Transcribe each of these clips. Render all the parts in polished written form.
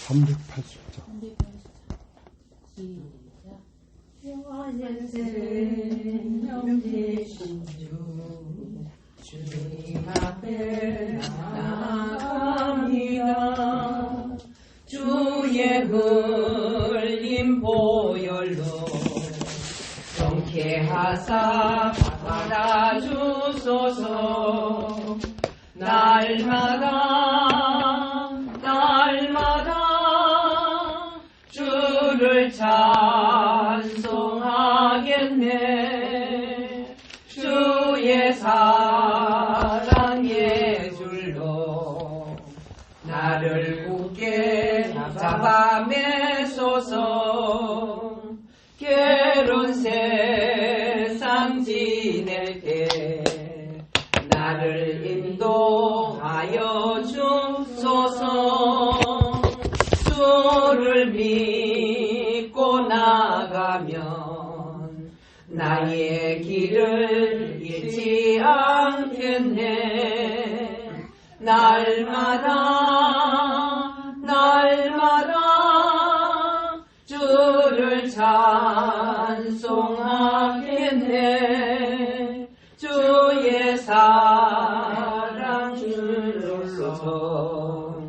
380장. 시작. 영원전생 명되신 주님 앞에 나아갑니다. 주의 흘린 보혈로 정케하사 받아주소서. 날마다 주를 찬송하겠네. 주의 사랑의 줄로 나를 굳게 잡아 매소서. 괴로운 세상 지낼 때 나를 인도하여 주소서. 주를 믿고 나가면 나의 길을 잃지 않겠네. 날마다 주를 찬송하겠네. 주의 사랑 줄로서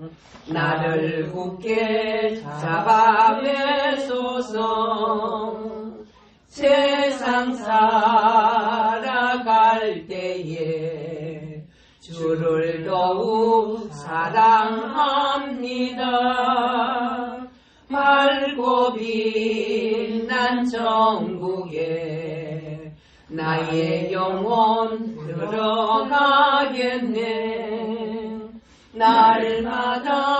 나를 굳게 잡아 매소서. 세상 살아갈 때에 주를 더욱 사랑합니다. 밝고 빛난 정국에 나의 영혼 들어가겠네. 날마다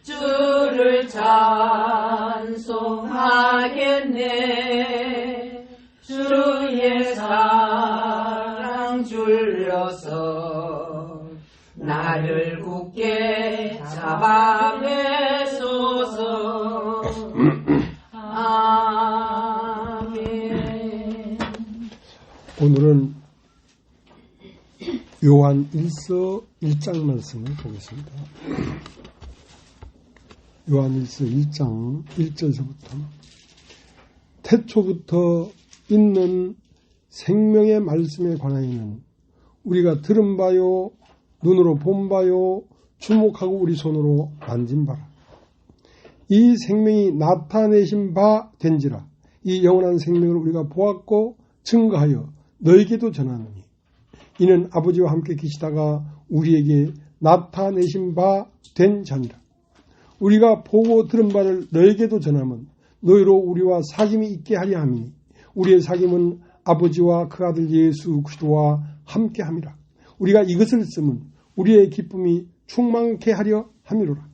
주를 찬송하겠네. 주의 사랑 줄여서 나를 굳게 잡아 매소서. 아멘. 오늘은 요한 1서 1장 말씀을 보겠습니다. 요한 1서 1장 1절서부터 태초부터 있는 생명의 말씀에 관하여는 우리가 들은 바요 눈으로 본 바요 주목하고 우리 손으로 만진 바라. 이 생명이 나타내신 바 된지라. 이 영원한 생명을 우리가 보았고 증거하여 너에게도 전하노니 이는 아버지와 함께 계시다가 우리에게 나타내신 바 된 자니라. 우리가 보고 들은 바를 너에게도 전하면 너희로 우리와 사귐이 있게 하려 함이니 우리의 사귐은 아버지와 그 아들 예수 그리스도와 함께 함이라. 우리가 이것을 쓰면 우리의 기쁨이 충만케 하려 함이로라.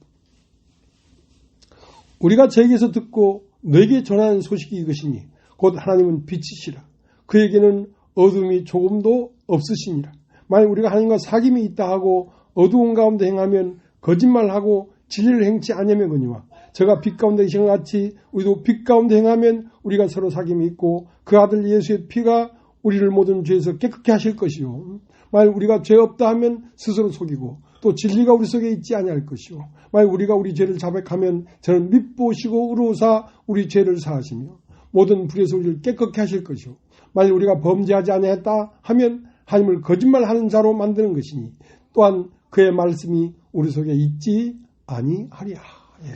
우리가 저에게서 듣고 너에게 전하는 소식이 이것이니 곧 하나님은 빛이시라. 그에게는 어둠이 조금도 없으시니라. 만약 우리가 하나님과 사귐이 있다 하고 어두운 가운데 행하면 거짓말하고 진리를 행치 아니하거니와 저가 빛 가운데 계신 것 같이 우리도 빛 가운데 행하면 우리가 서로 사귐이 있고 그 아들 예수의 피가 우리를 모든 죄에서 깨끗게 하실 것이요. 만약 우리가 죄 없다 하면 스스로 속이고 또 진리가 우리 속에 있지 아니할 것이요. 만약 우리가 우리 죄를 자백하면 저는 밉보시고 의로사 우리 죄를 사하시며 모든 불에서 우리를 깨끗게 하실 것이요. 만약 우리가 범죄하지 아니했다 하면 하나님을 거짓말하는 자로 만드는 것이니 또한 그의 말씀이 우리 속에 있지 아니하리라. 예.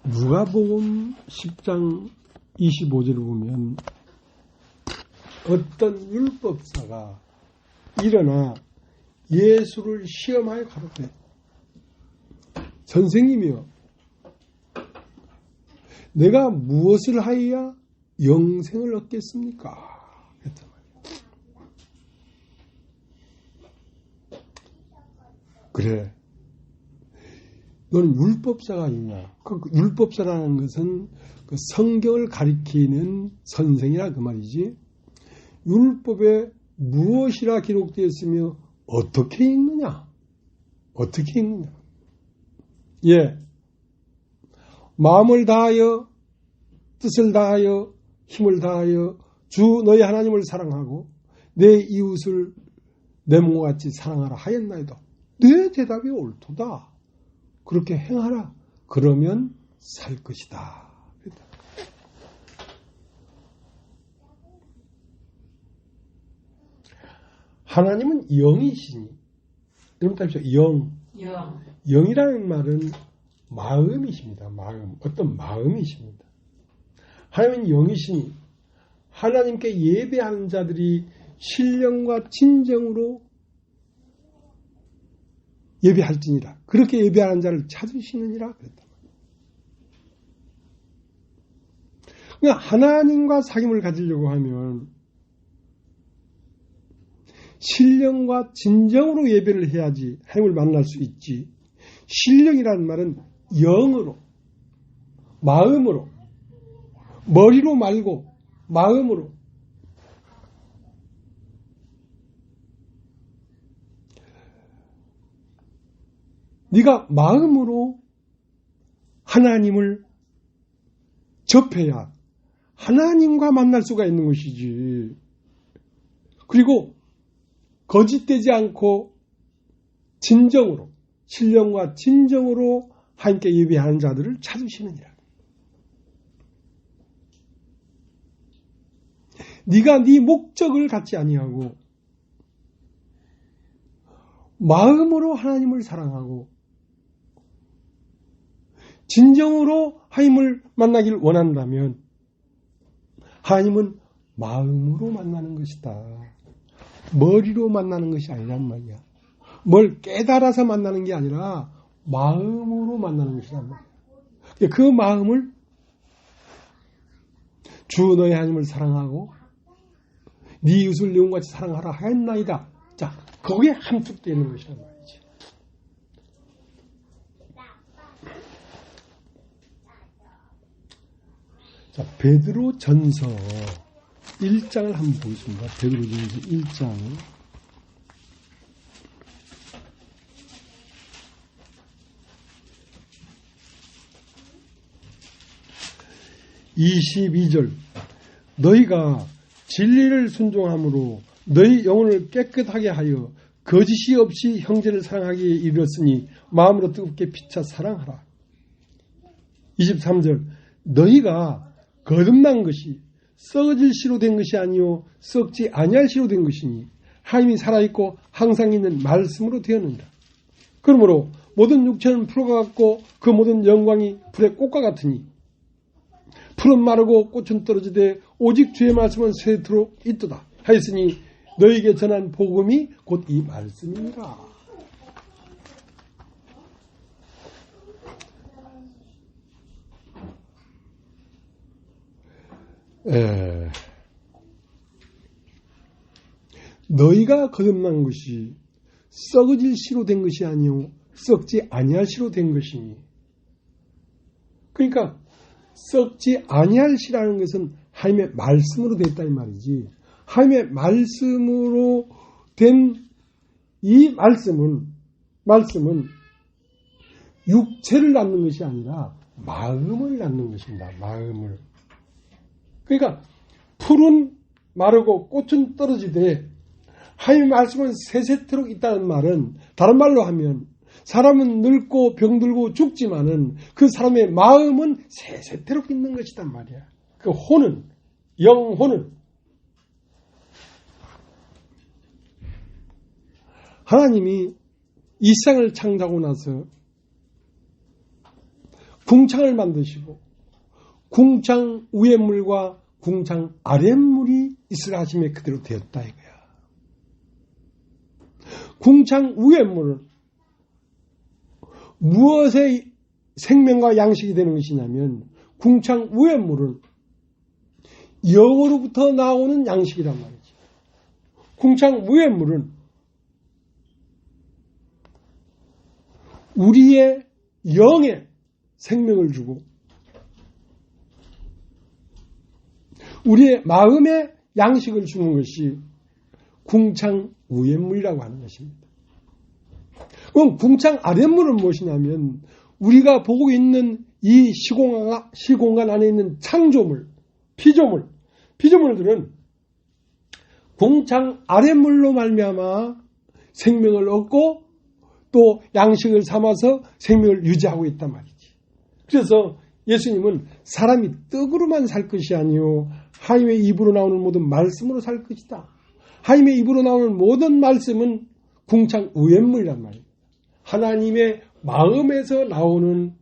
누가복음 10장 25절을 보면 어떤 율법사가 일어나 예수를 시험하여 가로되 선생님이여 내가 무엇을 하여야 영생을 얻겠습니까? 했단 말이에요. 그래 너는 율법사가 아니냐. 그 율법사라는 것은 그 성경을 가리키는 선생이라 그 말이지. 율법에 무엇이라 기록되어 있으며 어떻게 읽느냐? 어떻게 읽느냐? 예. 마음을 다하여 뜻을 다하여 힘을 다하여 주 너희 하나님을 사랑하고 내 이웃을 내 몸과 같이 사랑하라 하였나이다. 내 대답이 옳도다. 그렇게 행하라. 그러면 살 것이다. 하나님은 영이시니, 여러분 따르십시오. 영이라는 말은 마음이십니다. 마음. 어떤 마음이십니다. 하나님은 영이시니 하나님께 예배하는 자들이 신령과 진정으로 예배할지니라. 그렇게 예배하는 자를 찾으시느니라 그랬다. 그러니까 하나님과 사귐을 가지려고 하면 신령과 진정으로 예배를 해야지 하나님을 만날 수 있지. 신령이라는 말은 영으로, 마음으로, 머리로 말고 마음으로. 네가 마음으로 하나님을 접해야 하나님과 만날 수가 있는 것이지. 그리고 거짓되지 않고 진정으로, 신령과 진정으로 하나님께 예배하는 자들을 찾으시느니라. 네가 네 목적을 갖지 아니하고 마음으로 하나님을 사랑하고 진정으로 하나님을 만나기를 원한다면 하나님은 마음으로 만나는 것이다. 머리로 만나는 것이 아니란 말이야. 뭘 깨달아서 만나는 게 아니라 마음으로 만나는 것이란 말이야. 그 마음을 주 너의 하나님을 사랑하고 네 이웃을 네 몸같이 사랑하라 하였나이다. 자, 거기에 함축되어 있는 것이란 말이지. 자, 베드로 전서 1장을 한번 보겠습니다. 베드로 전서 1장. (22절) 너희가 진리를 순종함으로 너희 영혼을 깨끗하게 하여 거짓이 없이 형제를 사랑하기에 이르렀으니 마음으로 뜨겁게 피차 사랑하라. 23절 너희가 거듭난 것이 썩어질 씨로 된 것이 아니요 썩지 아니할 씨로 된 것이니 하나님이 살아있고 항상 있는 말씀으로 되었느니라. 그러므로 모든 육체는 풀과 같고 그 모든 영광이 불의 꽃과 같으니 풀은 마르고 꽃은 떨어지되 오직 주의 말씀은 세토록 있도다 하였으니 너희에게 전한 복음이 곧 이 말씀이니라. 너희가 거듭난 것이 썩어질 씨로 된 것이 아니요 썩지 아니할 씨로 된 것이니. 그러니까 썩지 아니할 씨라는 것은 하나님의 말씀으로 됐다 이 말이지. 하나님의 말씀으로 된 이 말씀은 육체를 낳는 것이 아니라 마음을 낳는 것입니다. 마음을. 그러니까 풀은 마르고 꽃은 떨어지되 하나님의 말씀은 세세토록 있다는 말은 다른 말로 하면 사람은 늙고 병들고 죽지만은 그 사람의 마음은 세세토록 있는 것이단 말이야. 그 혼은, 영혼은. 하나님이 이 세상을 창조하고 나서 궁창을 만드시고 궁창 위의 물과 궁창 아래 물이 있으라 하심에 그대로 되었다 이거야. 궁창 위의 물은 무엇의 생명과 양식이 되는 것이냐면 궁창 위의 물은 영으로부터 나오는 양식이란 말이지. 궁창 위의 물은 우리의 영에 생명을 주고 우리의 마음에 양식을 주는 것이 궁창 위의 물이라고 하는 것입니다. 그럼 궁창 아래 물은 무엇이냐면 우리가 보고 있는 이 시공간 안에 있는 창조물, 피조물들은 궁창 아랫물로 말미암아 생명을 얻고 또 양식을 삼아서 생명을 유지하고 있단 말이지. 그래서 예수님은 사람이 떡으로만 살 것이 아니요 하나님의 입으로 나오는 모든 말씀으로 살 것이다. 하나님의 입으로 나오는 모든 말씀은 궁창 우연물이란 말이에요. 하나님의 마음에서 나오는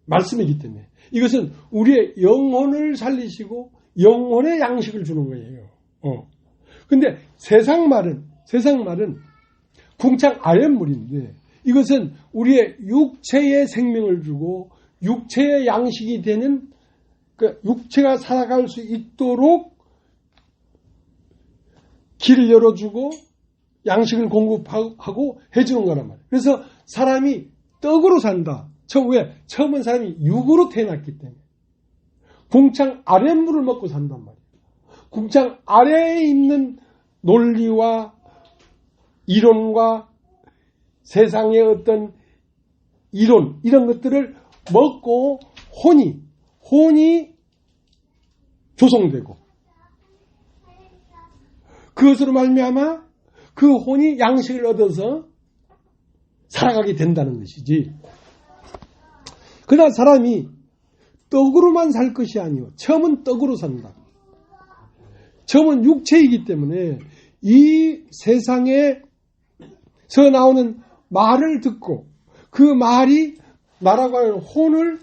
말씀이기 때문에 이것은 우리의 영혼을 살리시고 영혼의 양식을 주는 거예요. 근데 세상 말은 궁창 아랫물인데 이것은 우리의 육체의 생명을 주고 육체의 양식이 되는 육체가 살아갈 수 있도록 길을 열어주고 양식을 공급하고 해주는 거란 말이에요. 그래서 사람이 떡으로 산다. 처음은 사람이 육으로 태어났기 때문에 궁창 아랫물을 먹고 산단 말이에요. 궁창 아래에 있는 논리와 이론과 세상의 어떤 이론 이런 것들을 먹고 혼이 조성되고 그것으로 말미암아 그 혼이 양식을 얻어서 살아가게 된다는 것이지. 그러나 사람이 떡으로만 살 것이 아니요 처음은 떡으로 산다. 처음은 육체이기 때문에 이 세상에서 나오는 말을 듣고 그 말이 나라고 하는 혼을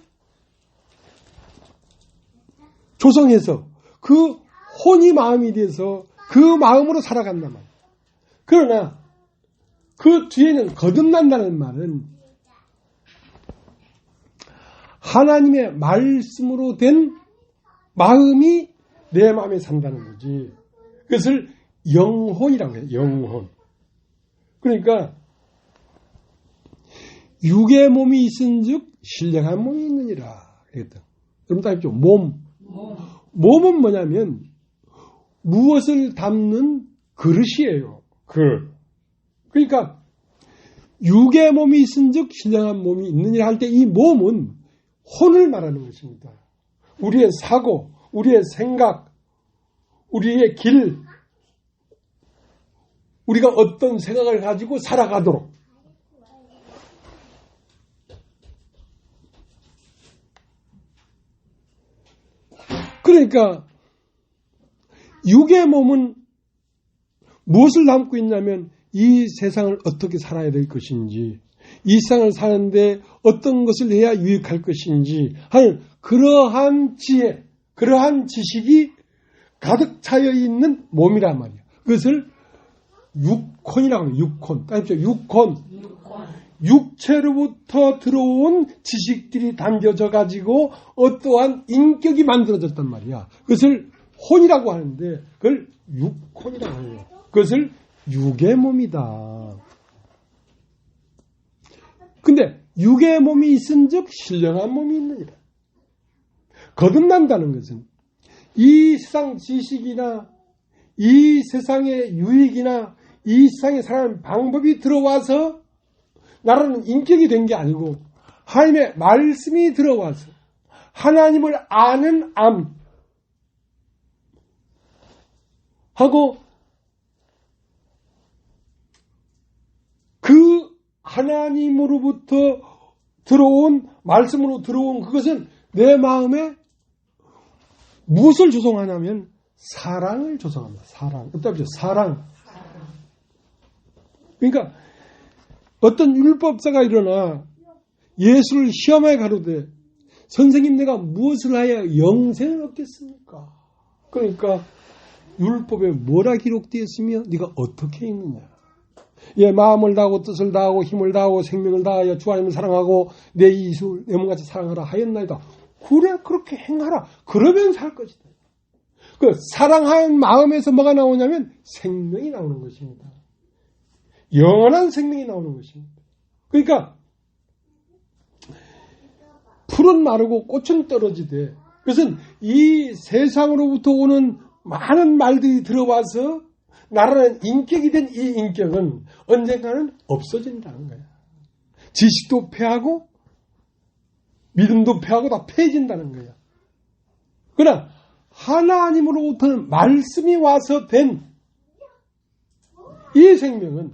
조성해서 그 혼이 마음이 돼서 그 마음으로 살아간단 말이에요. 그러나 그 뒤에는 거듭난다는 말은 하나님의 말씀으로 된 마음이 내 마음에 산다는 거지. 그것을 영혼이라고 해요. 영혼. 그러니까 육의 몸이 있은즉 신령한 몸이 있느니라. 그랬다. 그럼 다 있죠. 몸은 뭐냐면 무엇을 담는 그릇이에요. 그러니까 육의 몸이 있은즉 신령한 몸이 있느니라 할 때 이 몸은 혼을 말하는 것입니다. 우리의 사고, 우리의 생각, 우리의 길, 우리가 어떤 생각을 가지고 살아가도록 그러니까 육의 몸은 무엇을 담고 있냐면 이 세상을 어떻게 살아야 될 것인지 이 세상을 사는데 어떤 것을 해야 유익할 것인지 하는 그러한 지혜, 그러한 지식이 가득 차여 있는 몸이란 말이에요. 그것을 육혼이라고 합니다. 육혼. 따집죠. 육혼. 육체로부터 들어온 지식들이 담겨져 가지고 어떠한 인격이 만들어졌단 말이야. 그것을 혼이라고 하는데 그걸 육혼이라고 해요. 그것을 육의 몸이다. 근데 육의 몸이 있은즉 신령한 몸이 있느니라. 거듭난다는 것은 이 세상 지식이나 이 세상의 유익이나 이 세상에 살아가는 방법이 들어와서 나라는 인격이 된 게 아니고 하나님의 말씀이 들어와서 하나님을 아는 암 하고 그 하나님으로부터 들어온 말씀으로 들어온 그것은 내 마음에 무엇을 조성하냐면 사랑을 조성합니다. 사랑. 어떻게 사랑. 그러니까 어떤 율법사가 일어나 예수를 시험에 가로되 선생님 내가 무엇을 하여 영생을 얻겠습니까? 그러니까 율법에 뭐라 기록되어 있으며 네가 어떻게 읽느냐. 예, 마음을 다하고 뜻을 다하고 힘을 다하고 생명을 다하여 주 하나님을 사랑하고 내 이웃을 내 몸같이 사랑하라 하였나이다. 그래 그렇게 행하라. 그러면 살 것이다. 그 사랑하는 마음에서 뭐가 나오냐면 생명이 나오는 것입니다. 영원한 생명이 나오는 것입니다. 그러니까 풀은 마르고 꽃은 떨어지되 그것은 이 세상으로부터 오는 많은 말들이 들어와서 나라는 인격이 된 이 인격은 언젠가는 없어진다는 거야. 지식도 패하고 믿음도 패하고 다 패해진다는 거야. 그러나 하나님으로부터는 말씀이 와서 된 이 생명은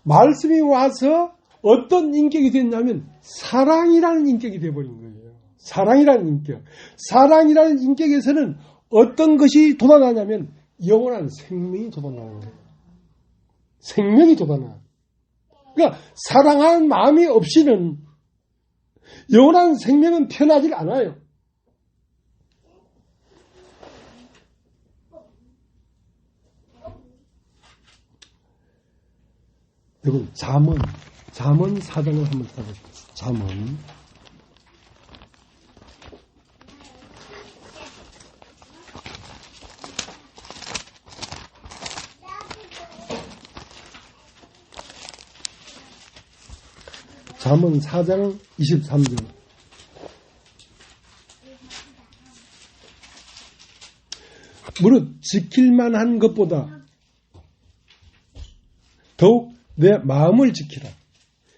말씀이 와서 어떤 인격이 됐냐면 사랑이라는 인격이 되어버린 거예요. 사랑이라는 인격. 사랑이라는 인격에서는 어떤 것이 돋아나냐면 영원한 생명이 돋아나는 거예요. 생명이 돋아나. 그러니까 사랑하는 마음이 없이는 영원한 생명은 태어나질 않아요. 여러분, 잠언 4장을 한번 따보십시오. 잠언. 잠언 4장 23절. 무릇 지킬만한 것보다 더욱 내 마음을 지키라.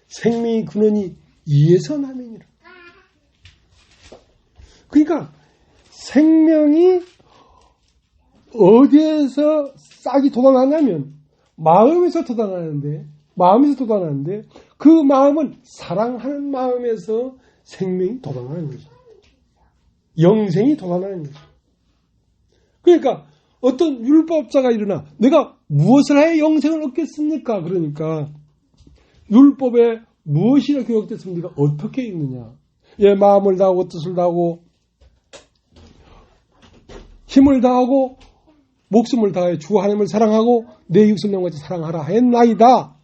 생명의 근원이 이에서 남이니라. 그러니까 생명이 어디에서 싹이 돋아나냐면 마음에서 돋아나는데 그 마음은 사랑하는 마음에서 생명이 돋아나는 거죠. 영생이 돋아나는 거죠. 그러니까 어떤 율법자가 일어나 내가 무엇을 해야 영생을 얻겠습니까? 그러니까 율법에 무엇이라 기록됐습니까? 어떻게 읽느냐? 예, 마음을 다하고 뜻을 다하고 힘을 다하고 목숨을 다해 주 하나님을 사랑하고 내 이웃을 내 같이 사랑하라 했나이다.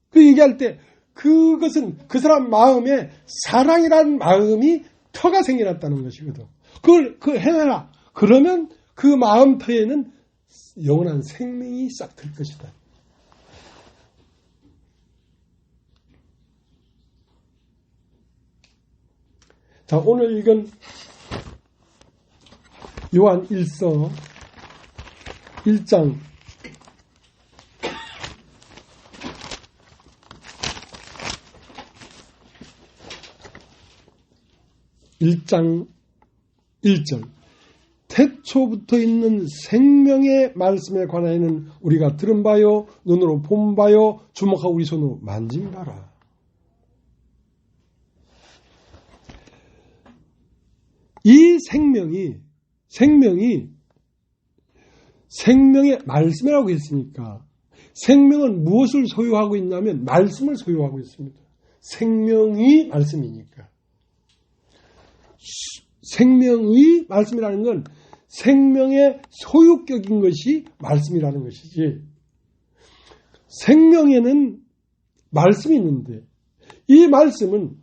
그 얘기할 때 그것은 그 사람 마음에 사랑이라는 마음이 터가 생겨났다는 것이거든. 그걸 해내라. 그러면 그 마음터에는 영원한 생명이 싹 들 것이다. 자, 오늘 읽은 요한 1서 1장 1절 태초부터 있는 생명의 말씀에 관하여는 우리가 들은 바요 눈으로 본 바요 주목하고 우리 손으로 만진 바라. 이 생명이 생명의 말씀이라고 했으니까 생명은 무엇을 소유하고 있냐면 말씀을 소유하고 있습니다. 생명이 말씀이니까. 생명의 말씀이라는 건 생명의 소유격인 것이 말씀이라는 것이지. 생명에는 말씀이 있는데 이 말씀은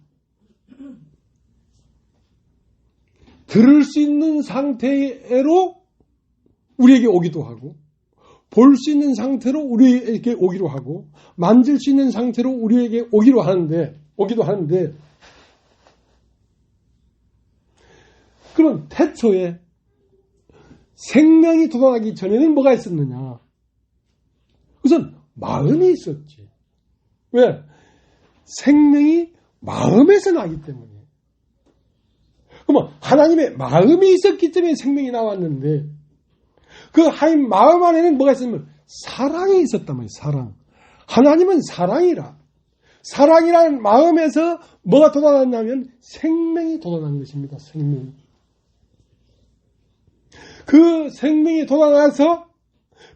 들을 수 있는 상태로 우리에게 오기도 하고 볼 수 있는 상태로 우리에게 오기도 하고 만질 수 있는 상태로 우리에게 오기도 하는데 그럼 태초에 생명이 돋아나기 전에는 뭐가 있었느냐? 우선 마음이 있었지. 왜? 생명이 마음에서 나기 때문에. 그러면 하나님의 마음이 있었기 때문에 생명이 나왔는데 그 하나님 마음 안에는 뭐가 있었냐면 사랑이 있었단 말이에요. 사랑. 하나님은 사랑이라. 사랑이라는 마음에서 뭐가 돋아났냐면 생명이 돋아난 것입니다. 생명이. 그 생명이 돋아나서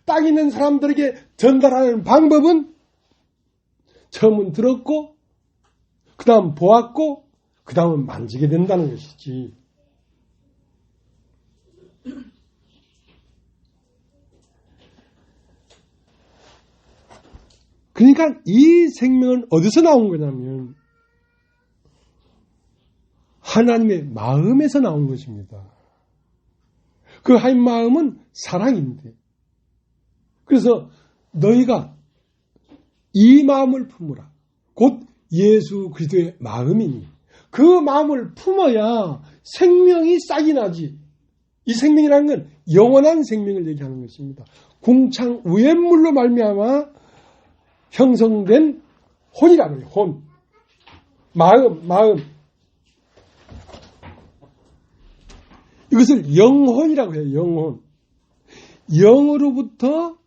땅 있는 사람들에게 전달하는 방법은 처음은 들었고 그 다음 보았고 그 다음은 만지게 된다는 것이지. 그러니까 이 생명은 어디서 나온 거냐면 하나님의 마음에서 나온 것입니다. 그 하나님 마음은 사랑인데 그래서 너희가 이 마음을 품으라. 곧 예수 그리스도의 마음이니 그 마음을 품어야 생명이 싹이 나지. 이 생명이라는 건 영원한 생명을 얘기하는 것입니다. 궁창 우엠물로 말미암아 형성된 혼이라고 해요. 혼. 마음. 이것을 영혼이라고 해요. 영혼. 영으로부터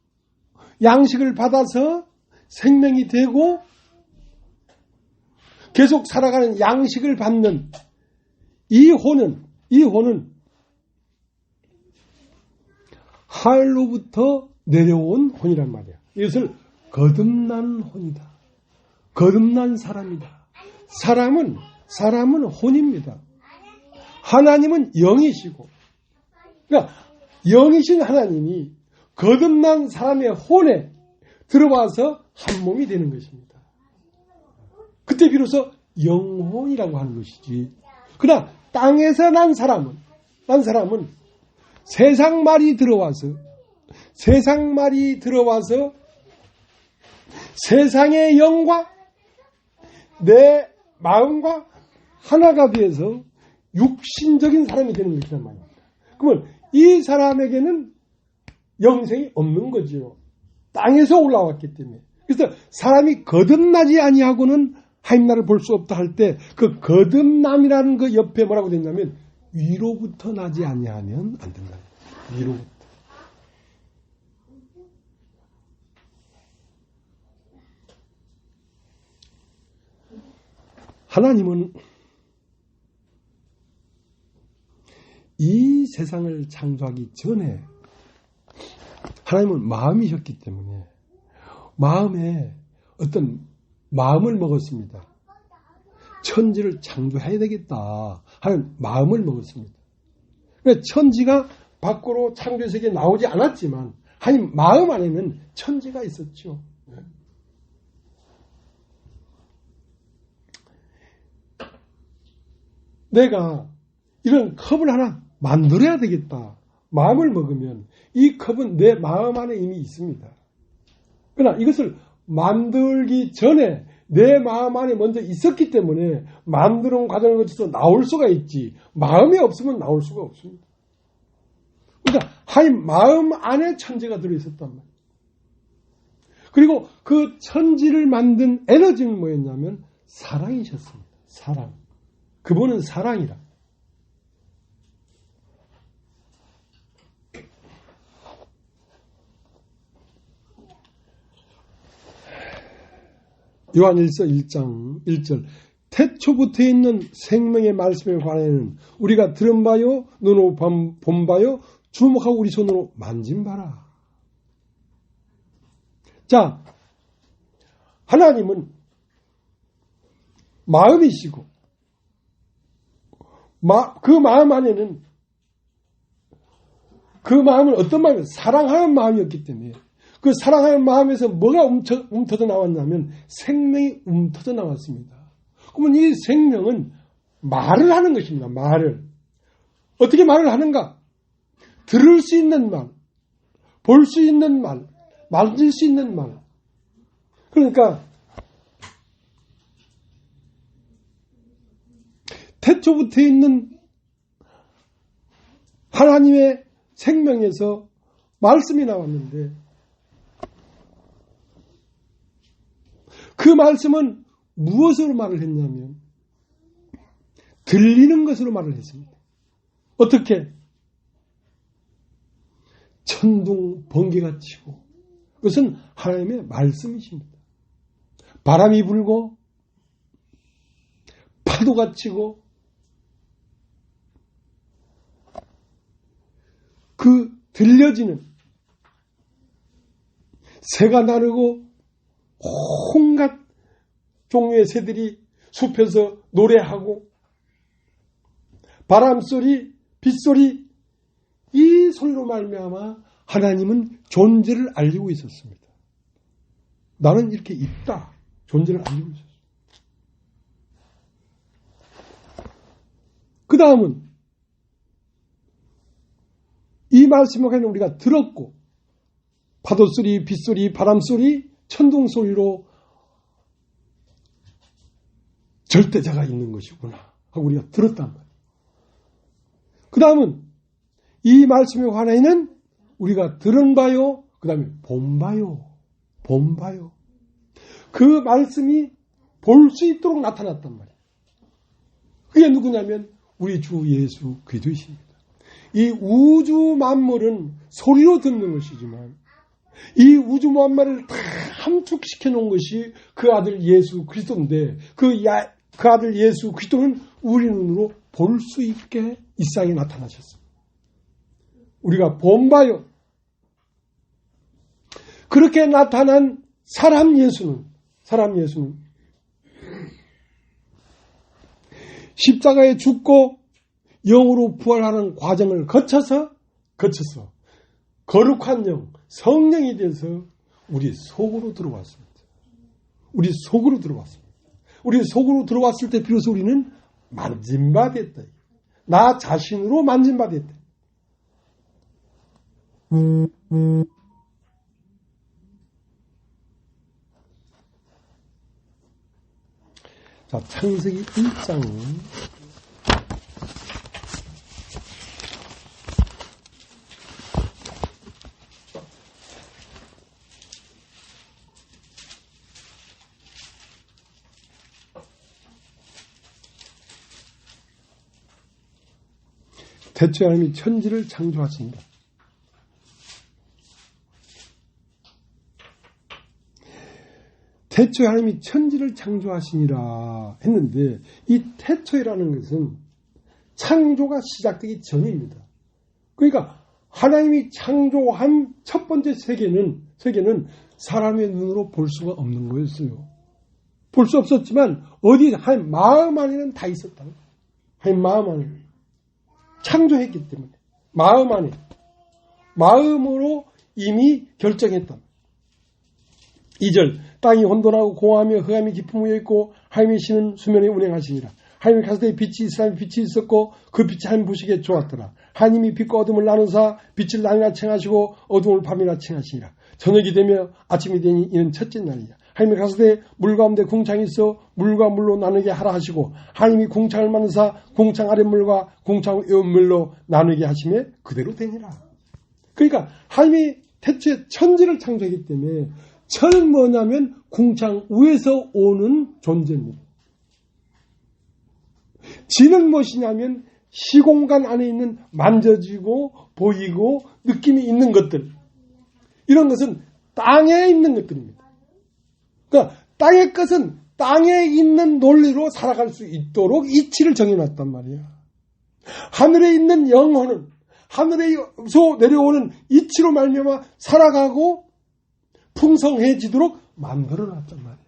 양식을 받아서 생명이 되고 계속 살아가는 양식을 받는 이 혼은 하늘로부터 내려온 혼이란 말이야. 이것을 거듭난 혼이다. 거듭난 사람이다. 사람은 혼입니다. 하나님은 영이시고, 그러니까 영이신 하나님이 거듭난 사람의 혼에 들어와서 한 몸이 되는 것입니다. 그때 비로소 영혼이라고 하는 것이지. 그러나 땅에서 난 사람은 세상 말이 들어와서 세상의 영과 내 마음과 하나가 되어서 육신적인 사람이 되는 것이란 말입니다. 그러면 이 사람에게는 영생이 없는 거죠. 땅에서 올라왔기 때문에. 그래서 사람이 거듭나지 아니하고는 하나님나라를 볼 수 없다 할 때 그 거듭남이라는 그 옆에 뭐라고 되냐면 위로부터 나지 아니하면 안 된다. 위로부터. 하나님은 이 세상을 창조하기 전에 하나님은 마음이셨기 때문에 마음에 어떤 마음을 먹었습니다. 천지를 창조해야 되겠다 하는 마음을 먹었습니다. 그러니까 천지가 밖으로 창조 세계에 나오지 않았지만 하나님 마음 안에는 천지가 있었죠. 내가 이런 컵을 하나 만들어야 되겠다. 마음을 먹으면 이 컵은 내 마음 안에 이미 있습니다. 그러나 이것을 만들기 전에 내 마음 안에 먼저 있었기 때문에 만드는 과정을 거쳐서 나올 수가 있지. 마음이 없으면 나올 수가 없습니다. 그러니까 하나님 마음 안에 천지가 들어있었단 말이에요. 그리고 그 천지를 만든 에너지는 뭐였냐면 사랑이셨습니다. 사랑. 그분은 사랑이라. 요한일서 1장 1절 태초부터 있는 생명의 말씀에 관해는 우리가 들은 바요 눈으로 본 바요 주목하고 우리 손으로 만진 바라. 자, 하나님은 마음이시고 그 마음 안에는 그 마음은 어떤 마음이에요? 사랑하는 마음이었기 때문에 그 사랑하는 마음에서 뭐가 움터져 나왔냐면 생명이 움터져 나왔습니다. 그러면 이 생명은 말을 하는 것입니다. 말을. 어떻게 말을 하는가? 들을 수 있는 말, 볼 수 있는 말, 만질 수 있는 말. 그러니까 태초부터 있는 하나님의 생명에서 말씀이 나왔는데 그 말씀은 무엇으로 말을 했냐면 들리는 것으로 말을 했습니다. 어떻게? 천둥 번개가 치고 그것은 하나님의 말씀이십니다. 바람이 불고 파도가 치고 그 들려지는 새가 나르고 온갖 종류의 새들이 숲에서 노래하고 바람소리, 빗소리 이 소리로 말미암아 하나님은 존재를 알리고 있었습니다. 나는 이렇게 있다. 존재를 알리고 있었습니다. 그 다음은 이 말씀을 우리가 들었고 파도소리, 빗소리, 바람소리, 천둥소리로 절대자가 있는 것이구나 하고 우리가 들었단 말이에요. 그 다음은 이 말씀에 관해는 우리가 들은 바요, 그 다음에 본 바요. 그 말씀이 볼 수 있도록 나타났단 말이에요. 그게 누구냐면 우리 주 예수 그리스도이십니다. 이 우주 만물은 소리로 듣는 것이지만 이 우주 만물을 다 함축시켜 놓은 것이 그 아들 예수 그리스도인데 그 아들 예수 그리스도는 우리 눈으로 볼 수 있게 이 세상에 나타나셨습니다. 우리가 본바요. 그렇게 나타난 사람 예수는 십자가에 죽고 영으로 부활하는 과정을 거쳐서 거룩한 영, 성령이 돼서 우리 속으로 들어왔습니다. 우리 속으로 들어왔을 때 비로소 우리는 만진받았다. 나 자신으로 만진받았다. 자, 창세기 1장 태초에 하나님이 천지를 창조하신다. 태초에 하나님이 천지를 창조하시니라 했는데 이 태초라는 것은 창조가 시작되기 전입니다. 그러니까 하나님이 창조한 첫 번째 세계는 사람의 눈으로 볼 수가 없는 거였어요. 볼 수 없었지만 어디 한 마음 안에는 다 있었다. 한 마음 안에 창조했기 때문에 마음 안에 마음으로 이미 결정했다. 2절 땅이 혼돈하고 공허하며 흑암이 깊음 위에 있고 하나님의 신은 수면에 운행하시니라. 하나님이 가시되 빛이 있으라니 빛이 있었고 그 빛이 하나님 보시기에 좋았더라. 하나님이 빛과 어둠을 나누사 빛을 낮이나 칭하시고 어둠을 밤이나 칭하시니라. 저녁이 되며 아침이 되니 이는 첫째 날이야. 하나님이 가시되 물 가운데 궁창이 있어 물과 물로 나누게 하라 하시고 하나님이 궁창을 만드사 궁창 아랫물과 궁창 윗물로 나누게 하시며 그대로 되니라. 그러니까 하나님이 태초에 천지를 창조했기 때문에 천은 뭐냐면 궁창 위에서 오는 존재입니다. 지는 무엇이냐면 시공간 안에 있는 만져지고 보이고 느낌이 있는 것들, 이런 것은 땅에 있는 것들입니다. 그러니까 땅의 것은 땅에 있는 논리로 살아갈 수 있도록 이치를 정해놨단 말이야. 하늘에 있는 영혼은 하늘에서 내려오는 이치로 말미암아 살아가고 풍성해지도록 만들어놨단 말이야.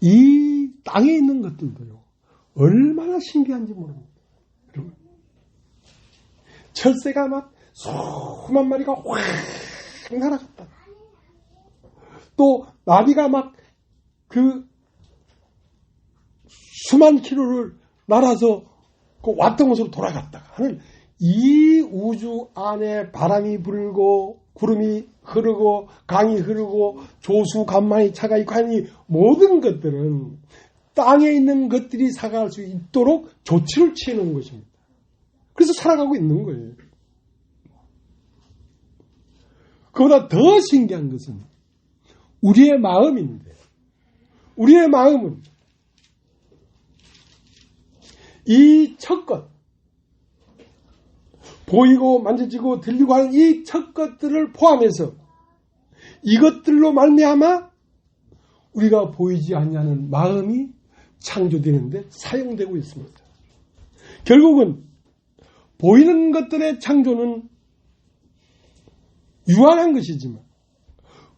이 땅에 있는 것들도요, 얼마나 신기한지 모릅니다. 여러분, 철새가 막 수만 마리가 확 날아갔다. 또 나비가 막 그 수만 킬로를 날아서 그 왔던 곳으로 돌아갔다가 하는 이 우주 안에 바람이 불고 구름이 흐르고 강이 흐르고 조수 간만이 차가 있고 하는 이 모든 것들은 땅에 있는 것들이 살아갈 수 있도록 조치를 취해놓은 것입니다. 그래서 살아가고 있는 거예요. 그보다 더 신기한 것은 우리의 마음인데, 우리의 마음은 이 첫 것, 보이고 만져지고 들리고 하는 이 첫 것들을 포함해서 이것들로 말미암아 우리가 보이지 않냐는 마음이 창조되는데 사용되고 있습니다. 결국은 보이는 것들의 창조는 유한한 것이지만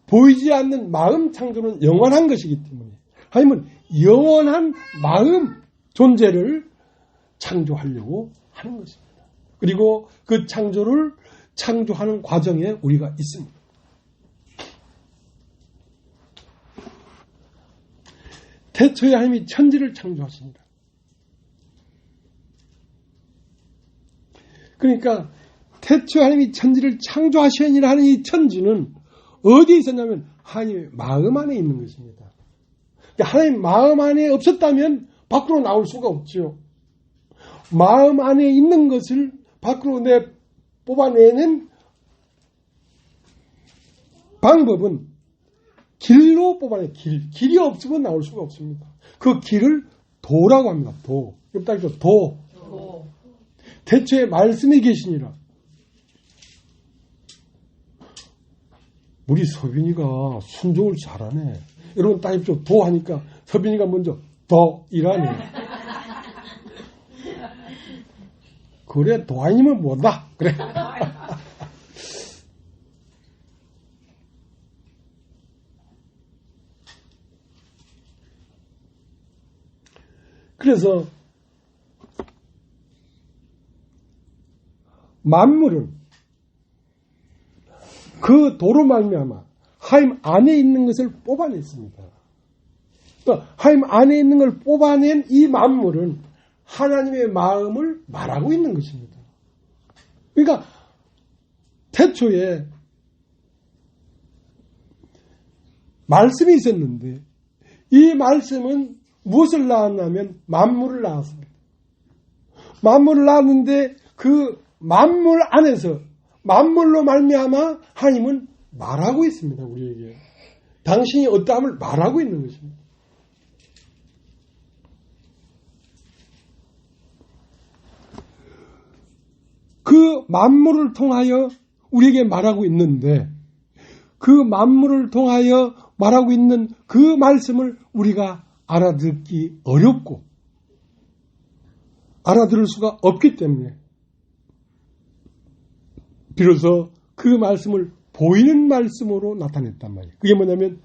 보이지 않는 마음 창조는 영원한 것이기 때문에 하나님은 영원한 마음 존재를 창조하려고 하는 것입니다. 그리고 그 창조를 창조하는 과정에 우리가 있습니다. 태초에 하나님이 천지를 창조하십니다. 그러니까 태초에 하나님이 천지를 창조하시니라 하는 이 천지는 어디에 있었냐면 하나님의 마음 안에 있는 것입니다. 하나님 마음 안에 없었다면 밖으로 나올 수가 없죠. 마음 안에 있는 것을 밖으로 뽑아내는 방법은 길로 뽑아내. 길이 없으면 나올 수가 없습니다. 그 길을 도라고 합니다. 도. 옆 도. 태초에 말씀이 계시니라. 우리 서빈이가 순종을 잘하네. 여러분 따집죠. 도 하니까 서빈이가 먼저 더 이라네. 그래 도 아니면 뭐다. 그래. 그래서 만물은 그 도로 말미암아 하나님 안에 있는 것을 뽑아냈습니다. 또 하나님 안에 있는 걸 뽑아낸 이 만물은 하나님의 마음을 말하고 있는 것입니다. 그러니까 태초에 말씀이 있었는데 이 말씀은 무엇을 낳았냐면 만물을 낳았습니다. 만물을 낳았는데 그 만물 안에서 만물로 말미암아 하나님은 말하고 있습니다. 우리에게. 당신이 어떠함을 말하고 있는 것입니다. 그 만물을 통하여 우리에게 말하고 있는데 그 만물을 통하여 말하고 있는 그 말씀을 우리가 알아듣기 어렵고 알아들을 수가 없기 때문에 비로소 그 말씀을 보이는 말씀으로 나타냈단 말이에요. 그게 뭐냐면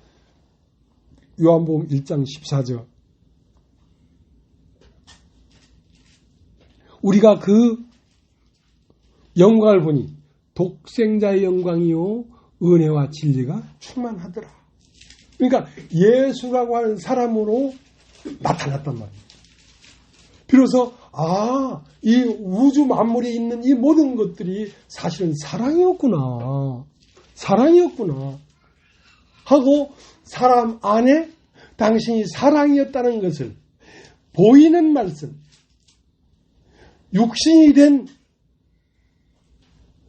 요한복음 1장 14절 우리가 그 영광을 보니 독생자의 영광이요 은혜와 진리가 충만하더라. 그러니까 예수라고 하는 사람으로 나타났단 말이에요. 비로소 이 우주 만물에 있는 이 모든 것들이 사실은 사랑이었구나 하고 사람 안에 당신이 사랑이었다는 것을 보이는 말씀, 육신이 된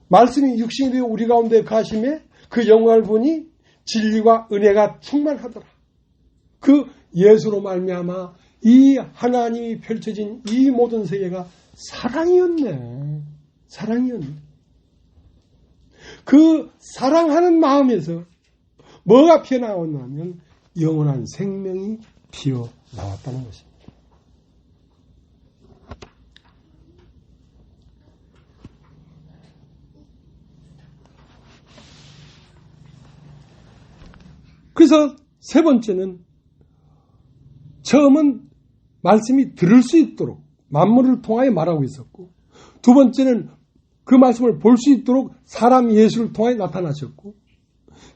말씀이 육신이 되어 우리 가운데 가심에 그 영광을 보니 진리와 은혜가 충만하더라. 그 예수로 말미암아 이 하나님이 펼쳐진 이 모든 세계가 사랑이었네. 그 사랑하는 마음에서 뭐가 피어나왔냐면 영원한 생명이 피어나왔다는 것입니다. 그래서 세 번째는 처음은 말씀이 들을 수 있도록 만물을 통하여 말하고 있었고 두 번째는 그 말씀을 볼 수 있도록 사람 예수를 통하여 나타나셨고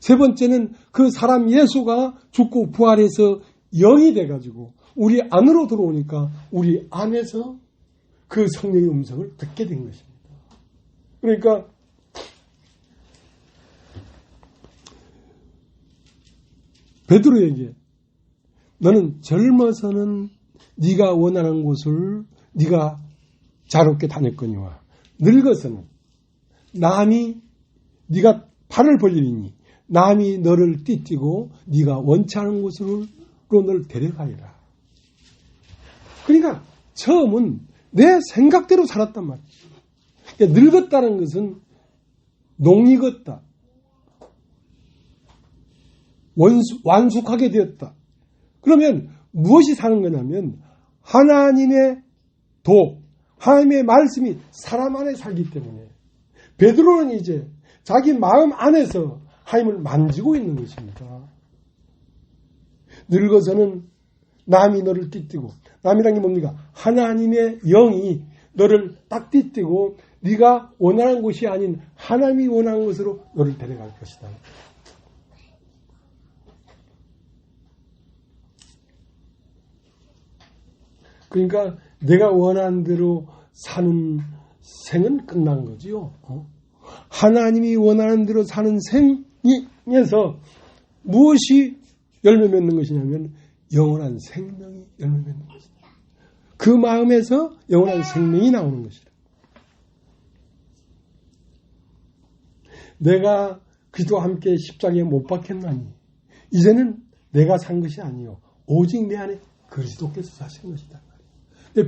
세 번째는 그 사람 예수가 죽고 부활해서 영이 돼가지고 우리 안으로 들어오니까 우리 안에서 그 성령의 음성을 듣게 된 것입니다. 그러니까 베드로에게 너는 젊어서는 네가 원하는 곳을 네가 자롭게 다녔거니와 늙어서는 남이 네가 팔을 벌리니 남이 너를 띠띠고 네가 원치 않은 곳으로 너를 데려가리라. 그러니까 처음은 내 생각대로 살았단 말이에요. 그러니까 늙었다는 것은 농익었다. 완숙하게 되었다. 그러면 무엇이 사는 거냐면 하나님의 하나님의 말씀이 사람 안에 살기 때문에 베드로는 이제 자기 마음 안에서 하나님을 만지고 있는 것입니다. 늙어서는 남이 너를 띠띠고 남이란 게 뭡니까? 하나님의 영이 너를 딱 띠띠고 네가 원하는 곳이 아닌 하나님이 원하는 곳으로 너를 데려갈 것이다. 그러니까 내가 원하는 대로 사는 생은 끝난 거지요. 하나님이 원하는 대로 사는 생에서 무엇이 열매 맺는 것이냐면 영원한 생명이 열매 맺는 것이다. 그 마음에서 영원한 생명이 나오는 것이다. 내가 그리스도와 함께 십자가에 못 박혔나니 이제는 내가 산 것이 아니요 오직 내 안에 그리스도께서 사신 것이다.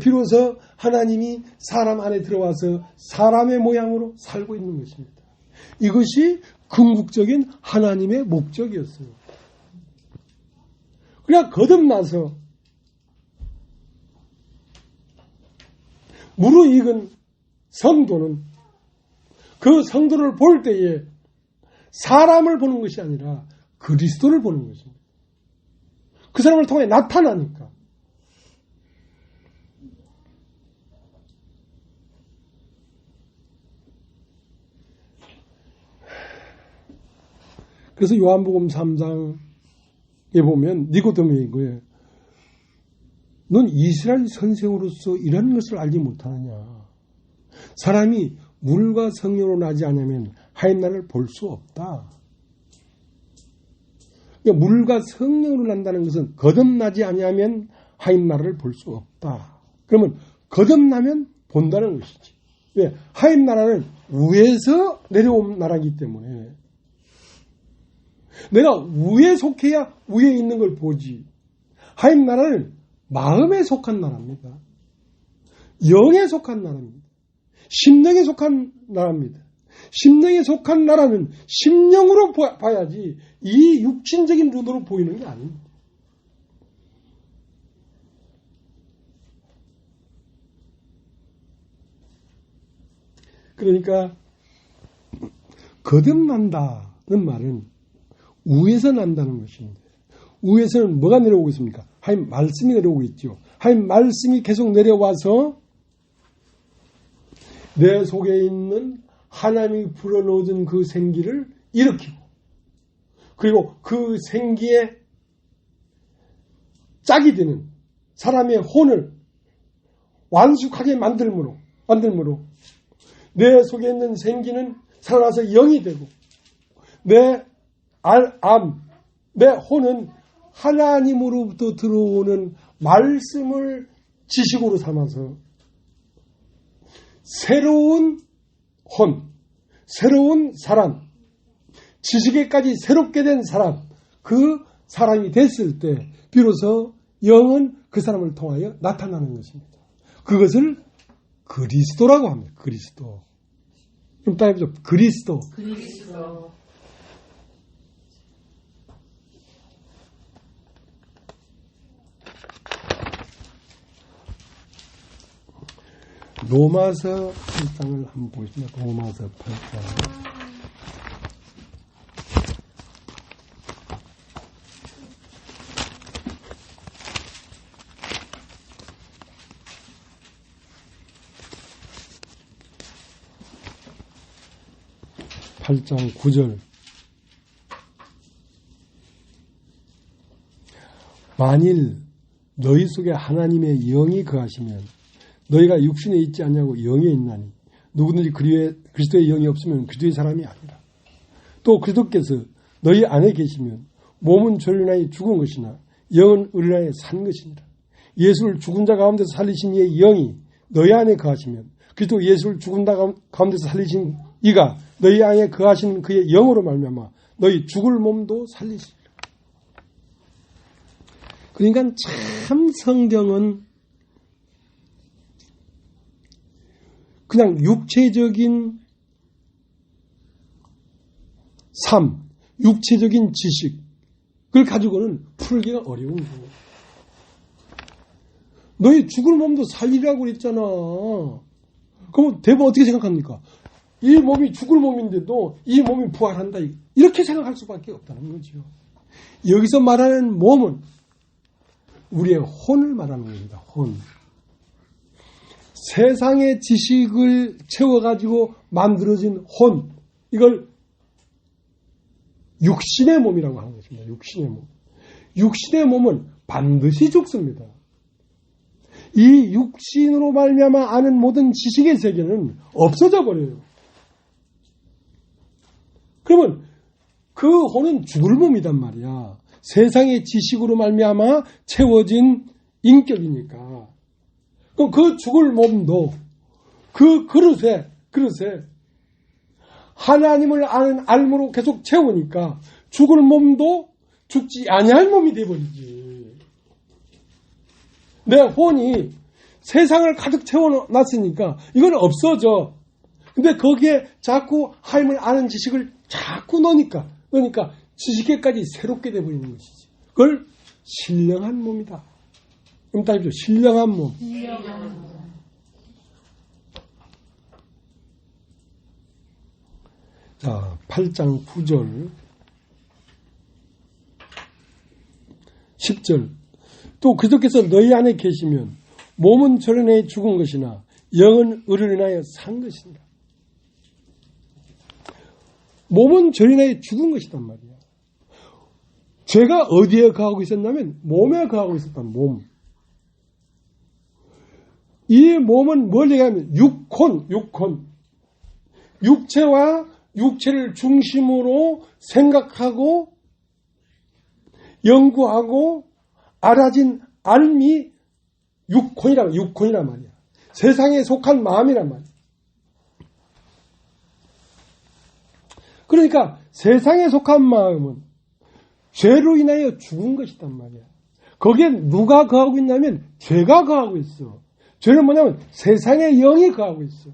비로소 하나님이 사람 안에 들어와서 사람의 모양으로 살고 있는 것입니다. 이것이 궁극적인 하나님의 목적이었어요. 그냥 거듭나서 무르익은 성도는 그 성도를 볼 때에 사람을 보는 것이 아니라 그리스도를 보는 것입니다. 그 사람을 통해 나타나니까. 그래서 요한복음 3장에 보면 니고데모의 거예요. 넌 이스라엘 선생으로서 이런 것을 알지 못하느냐. 사람이 물과 성령으로 나지 않으면 하얀 나를 볼 수 없다. 그러니까 물과 성령으로 난다는 것은 거듭나지 아니하면 하얀 나라를 볼 수 없다. 그러면 거듭나면 본다는 것이지. 왜? 하얀 나라는 위에서 내려온 나라이기 때문에 내가 위에 속해야 위에 있는 걸 보지. 하얀 나라는 마음에 속한 나라입니다. 영에 속한 나라입니다. 심령에 속한 나라입니다. 심령에 속한 나라는 심령으로 봐야지 이 육신적인 눈으로 보이는 게 아닙니다. 그러니까 거듭난다는 말은 위에서 난다는 것인데 위에서는 뭐가 내려오고 있습니까? 하나님 말씀이 내려오고 있죠. 하나님 말씀이 계속 내려와서 내 속에 있는 하나님이 불어넣어준 그 생기를 일으키고 그리고 그 생기에 짝이 되는 사람의 혼을 완숙하게 만들므로 내 속에 있는 생기는 살아나서 영이 되고 내 혼은 하나님으로부터 들어오는 말씀을 지식으로 삼아서 새로운 혼, 새로운 사람, 지식에까지 새롭게 된 사람, 그 사람이 됐을 때 비로소 영은 그 사람을 통하여 나타나는 것입니다. 그것을 그리스도라고 합니다. 그리스도. 좀 따라해보죠. 그리스도. 로마서 8장을 한번 보겠습니다. 로마서 8장. (8장) 9절. 만일 너희 속에 하나님의 영이 거하시면 너희가 육신에 있지 않냐고 영에 있나니 누구든지 그리스도의 영이 없으면 그리스도의 사람이 아니라. 또 그리스도께서 너희 안에 계시면 몸은 죄인하여 죽은 것이나 영은 의인하여 산 것이니라. 예수를 죽은 자 가운데서 살리신 이의 영이 너희 안에 거하시면 그리스도 예수를 죽은 자 가운데서 살리신 이가 너희 안에 거하신 그의 영으로 말미암아 너희 죽을 몸도 살리시리라. 그러니까 참 성경은 그냥 육체적인 삶, 육체적인 지식을 가지고는 풀기가 어려운 거예요. 너희 죽을 몸도 살리라고 그랬잖아. 그럼 대부분 어떻게 생각합니까? 이 몸이 죽을 몸인데도 이 몸이 부활한다. 이렇게 생각할 수밖에 없다는 거죠. 여기서 말하는 몸은 우리의 혼을 말하는 겁니다. 혼. 세상의 지식을 채워가지고 만들어진 혼. 이걸 육신의 몸이라고 하는 것입니다. 육신의 몸. 육신의 몸은 반드시 죽습니다. 이 육신으로 말미암아 아는 모든 지식의 세계는 없어져 버려요. 그러면 그 혼은 죽을 몸이단 말이야. 세상의 지식으로 말미암아 채워진 인격이니까. 그럼 그 죽을 몸도 그 그릇에 하나님을 아는 알므로 계속 채우니까 죽을 몸도 죽지 아니할 몸이 되어버리지. 내 혼이 세상을 가득 채워놨으니까 이건 없어져. 근데 거기에 자꾸 하나님을 아는 지식을 자꾸 넣으니까 지식계까지 새롭게 돼버리는 것이지. 그걸 신령한 몸이다. 그럼 따집시오. 신령한 몸. 자, 8장 9절 10절 또 그저께서 너희 안에 계시면 몸은 저를 인하여 죽은 것이나 영은 의를 인하여 산 것이니라. 몸은 저를 인하여 죽은 것이단 말이야. 죄가 어디에 거하고 있었냐면 몸에 거하고 있었단 몸. 이 몸은 뭘 얘기하면 육혼. 육체와 육체를 중심으로 생각하고 연구하고 알아진 알미 육혼이란 말이야. 세상에 속한 마음이란 말이야. 그러니까 세상에 속한 마음은 죄로 인하여 죽은 것이단 말이야. 거기에 누가 거하고 있냐면 죄가 거하고 있어. 죄는 뭐냐면 세상의 영이 거하고 있어.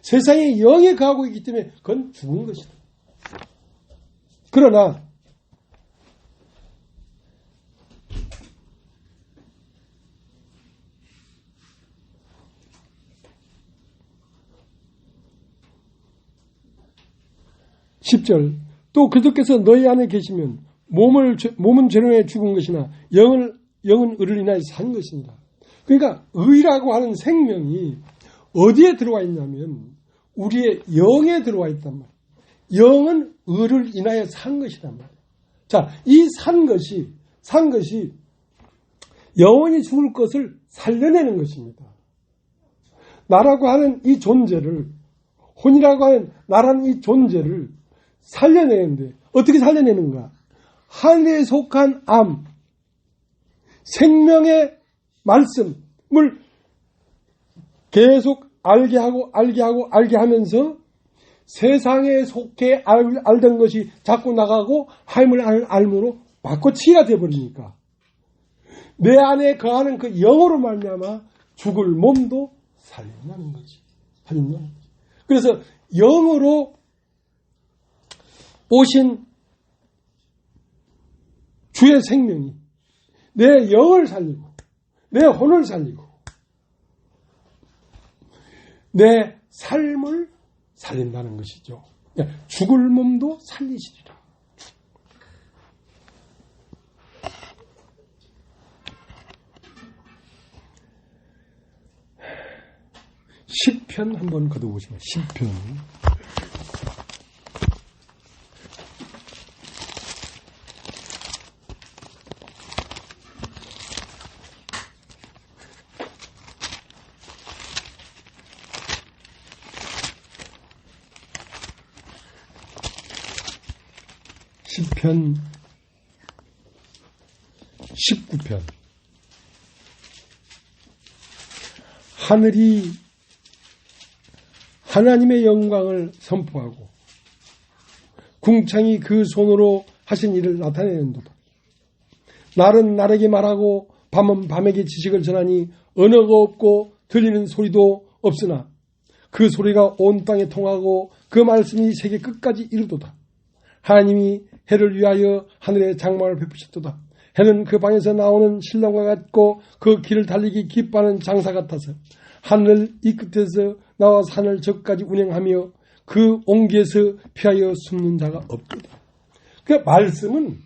세상의 영이 거하고 있기 때문에 그건 죽은 것이다. 그러나 (10절) 또 그들께서 너희 안에 계시면 몸은 죄로 인하여 죽은 것이나 영은 의를 인하여 산 것이니라. 그러니까 의라고 하는 생명이 어디에 들어와 있냐면 우리의 영에 들어와 있단 말이야. 영은 의를 인하여 산 것이란 말이야. 자, 이 산 것이 영원히 죽을 것을 살려내는 것입니다. 나라고 하는 이 존재를, 혼이라고 하는 나라는 이 존재를 살려내는데 어떻게 살려내는가? 하늘에 속한 암, 생명의 말씀을 계속 알게 하면서 세상에 속해 알던 것이 자꾸 나가고 하임을 알므로 바꿔치기가 되어버리니까 내 안에 거하는 그 영으로 말미암아 죽을 몸도 살린다는 거지. 그래서 영으로 오신 주의 생명이 내 영을 살리고 내 혼을 살리고 내 삶을 살린다는 것이죠. 죽을 몸도 살리시리라. 시편 한번 걷어보시면 시편 19편 하늘이 하나님의 영광을 선포하고 궁창이 그 손으로 하신 일을 나타내는도다. 날은 날에게 말하고 밤은 밤에게 지식을 전하니 언어가 없고 들리는 소리도 없으나 그 소리가 온 땅에 통하고 그 말씀이 세계 끝까지 이르도다. 하나님이 해를 위하여 하늘에 장막을 베푸셨도다. 해는 그 방에서 나오는 신랑과 같고 그 길을 달리기 기뻐하는 장사 같아서 하늘 이 끝에서 나와 산을 저까지 운행하며 그 옹기에서 피하여 숨는 자가 없도다. 그 말씀은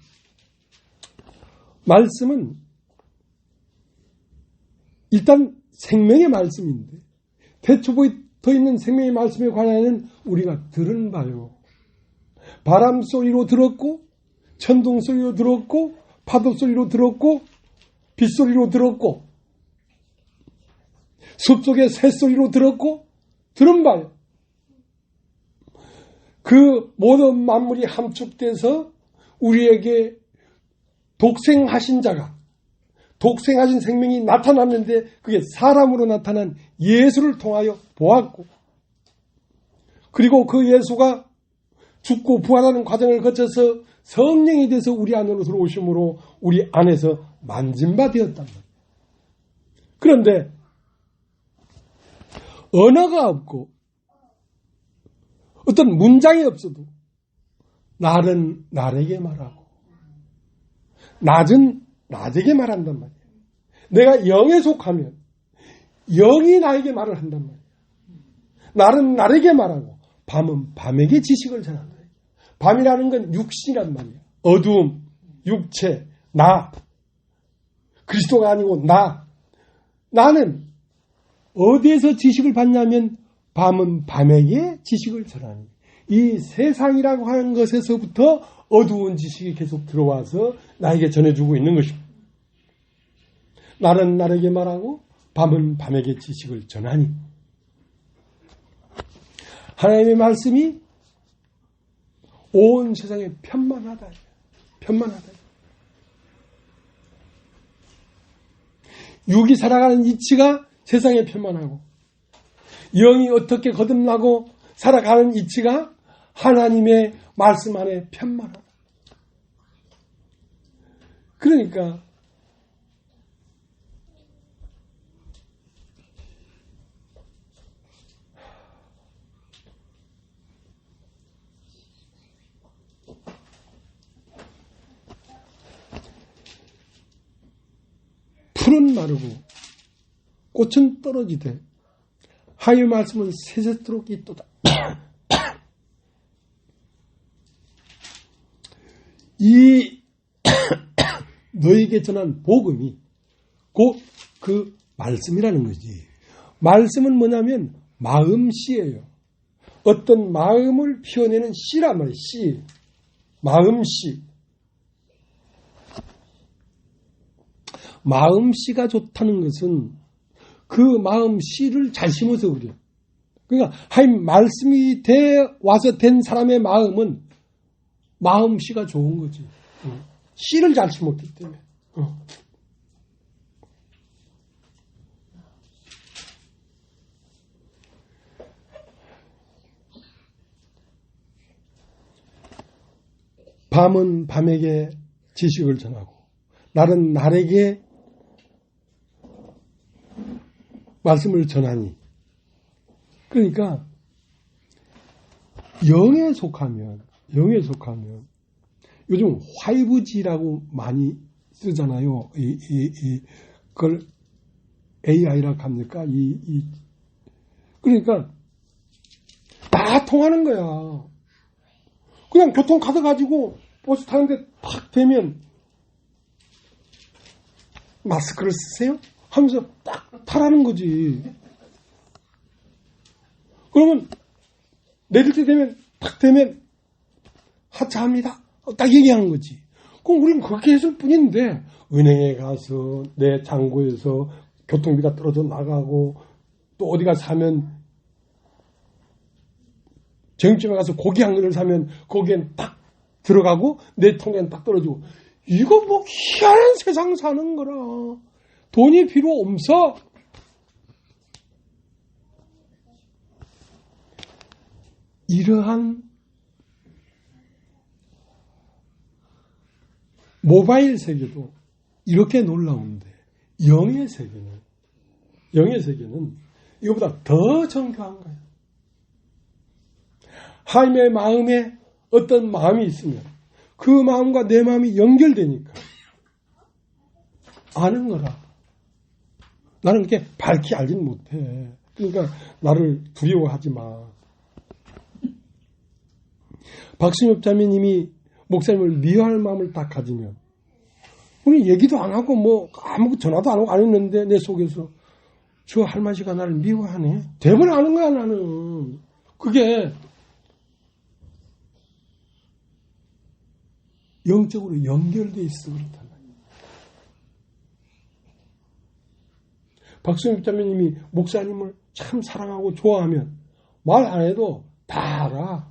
일단 생명의 말씀인데 태초부터 있는 생명의 말씀에 관하여는 우리가 들은 바요. 바람 소리로 들었고 천둥 소리로 들었고 파도 소리로 들었고 빗소리로 들었고 숲속의 새소리로 들었고 들은 바요. 그 모든 만물이 함축돼서 우리에게 독생하신 자가 독생하신 생명이 나타났는데 그게 사람으로 나타난 예수를 통하여 보았고 그리고 그 예수가 죽고 부활하는 과정을 거쳐서 성령이 돼서 우리 안으로 들어오심으로 우리 안에서 만진 바 되었단 말이에요. 그런데 언어가 없고 어떤 문장이 없어도 날은 날에게 말하고 낮은 낮에게 말한단 말이에요. 내가 영에 속하면 영이 나에게 말을 한단 말이에요. 날은 날에게 말하고 밤은 밤에게 지식을 전한다. 밤이라는 건 육신이란 말이에요. 어두움, 육체, 나. 그리스도가 아니고 나. 나는 어디에서 지식을 받냐면 밤은 밤에게 지식을 전하니. 이 세상이라고 하는 것에서부터 어두운 지식이 계속 들어와서 나에게 전해주고 있는 것입니다. 날은 날에게 말하고 밤은 밤에게 지식을 전하니. 하나님의 말씀이 온 세상에 편만하다. 편만하다. 육이 살아가는 이치가 세상에 편만하고 영이 어떻게 거듭나고 살아가는 이치가 하나님의 말씀 안에 편만하다. 그러니까 풀은 마르고 꽃은 떨어지되 하의 말씀은 세세토록 있도다. 이 너에게 전한 복음이 곧 그 말씀이라는 거지. 말씀은 뭐냐면 마음씨예요. 어떤 마음을 피워내는 씨란 말이에요. 씨. 마음씨. 마음씨가 좋다는 것은 그 마음씨를 잘 심어서 그래요. 그러니까 하나님 말씀이 와서 된 사람의 마음은 마음씨가 좋은 거지. 씨를 잘 심었기 때문에. 밤은 밤에게 지식을 전하고 날은 날에게 말씀을 전하니. 그러니까 영에 속하면 요즘 5G라고 많이 쓰잖아요. 그걸 AI라고 합니까? 그러니까 다 통하는 거야. 그냥 교통카드 가지고 버스 타는데 탁 대면 마스크를 쓰세요? 하면서 딱 타라는 거지. 그러면 내릴 때 되면 탁 되면 하차합니다. 딱 얘기하는 거지. 그럼 우리는 그렇게 했을 뿐인데 은행에 가서 내 잔고에서 교통비가 떨어져 나가고 또 어디 가서 사면 정육점에 가서 고기 한 그릇을 사면 거기엔 딱 들어가고 내 통에는 딱 떨어지고. 이거 뭐 희한한 세상 사는 거라. 돈이 필요 없어. 이러한 모바일 세계도 이렇게 놀라운데 영의 세계는 이거보다 더 정교한 거예요. 하나님의 마음에 어떤 마음이 있으면 그 마음과 내 마음이 연결되니까 아는 거라. 나는 그렇게 밝히 알지는 못해. 그러니까 나를 두려워하지 마. 박순엽 자매님이 목사님을 미워할 마음을 딱 가지면 우리 얘기도 안 하고 뭐 아무 전화도 안 하고 안 했는데 내 속에서 저 할머니가 나를 미워하네. 대번에 아는 거야 나는. 그게 영적으로 연결돼 있어 그렇단 말이에요. 박순엽 자매님이 목사님을 참 사랑하고 좋아하면 말 안 해도 다 알아.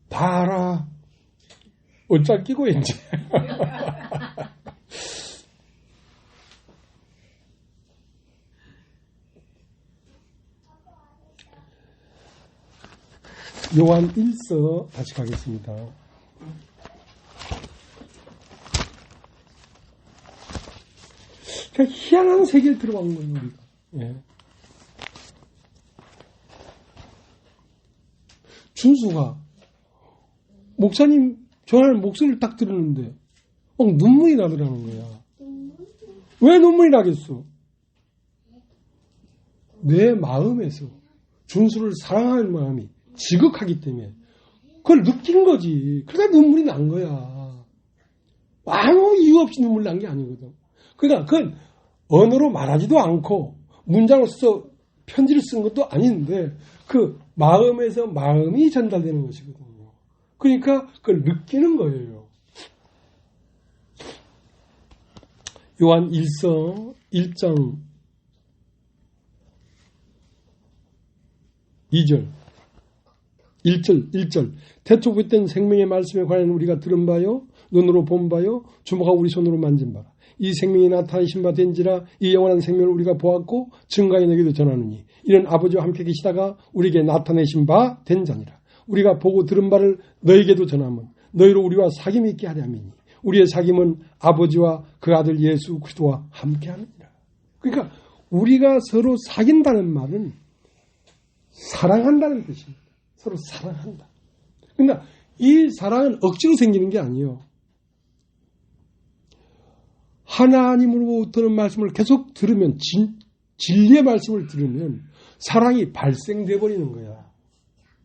다 알아. 어쩔 끼고 이제. 요한 1서 다시 가겠습니다. 그러니까 희한한 세계에 들어간 거예요, 우리가. 예. 준수가 목사님 전하는 목소리를 딱 들었는데 눈물이 나더라는 거야. 왜 눈물이 나겠어? 내 마음에서 준수를 사랑하는 마음이 지극하기 때문에 그걸 느낀 거지. 그러니까 눈물이 난 거야. 아무 이유 없이 눈물 난 게 아니거든. 그러니까 그건 언어로 말하지도 않고 문장을 써서 편지를 쓴 것도 아닌데 그 마음에서 마음이 전달되는 것이거든요. 그러니까 그걸 느끼는 거예요. 요한 1서 1장 2절 1절 태초부터 생명의 말씀에 관한 우리가 들은 바요 눈으로 본 바요 주목하고 우리 손으로 만진 바라. 이 생명이 나타내신 바 된지라. 이 영원한 생명을 우리가 보았고 증거하여 너희에게도 전하느니 이는 아버지와 함께 계시다가 우리에게 나타내신 바 된 자니라. 우리가 보고 들은 바를 너희에게도 전하면 너희로 우리와 사귐이 있게 하려 함이니 우리의 사귐은 아버지와 그 아들 예수 그리스도와 함께 하느니라. 그러니까 우리가 서로 사귄다는 말은 사랑한다는 뜻입니다. 서로 사랑한다. 그러니까 이 사랑은 억지로 생기는 게 아니에요. 하나님으로부터는 말씀을 계속 들으면 진리의 말씀을 들으면 사랑이 발생돼 버리는 거야.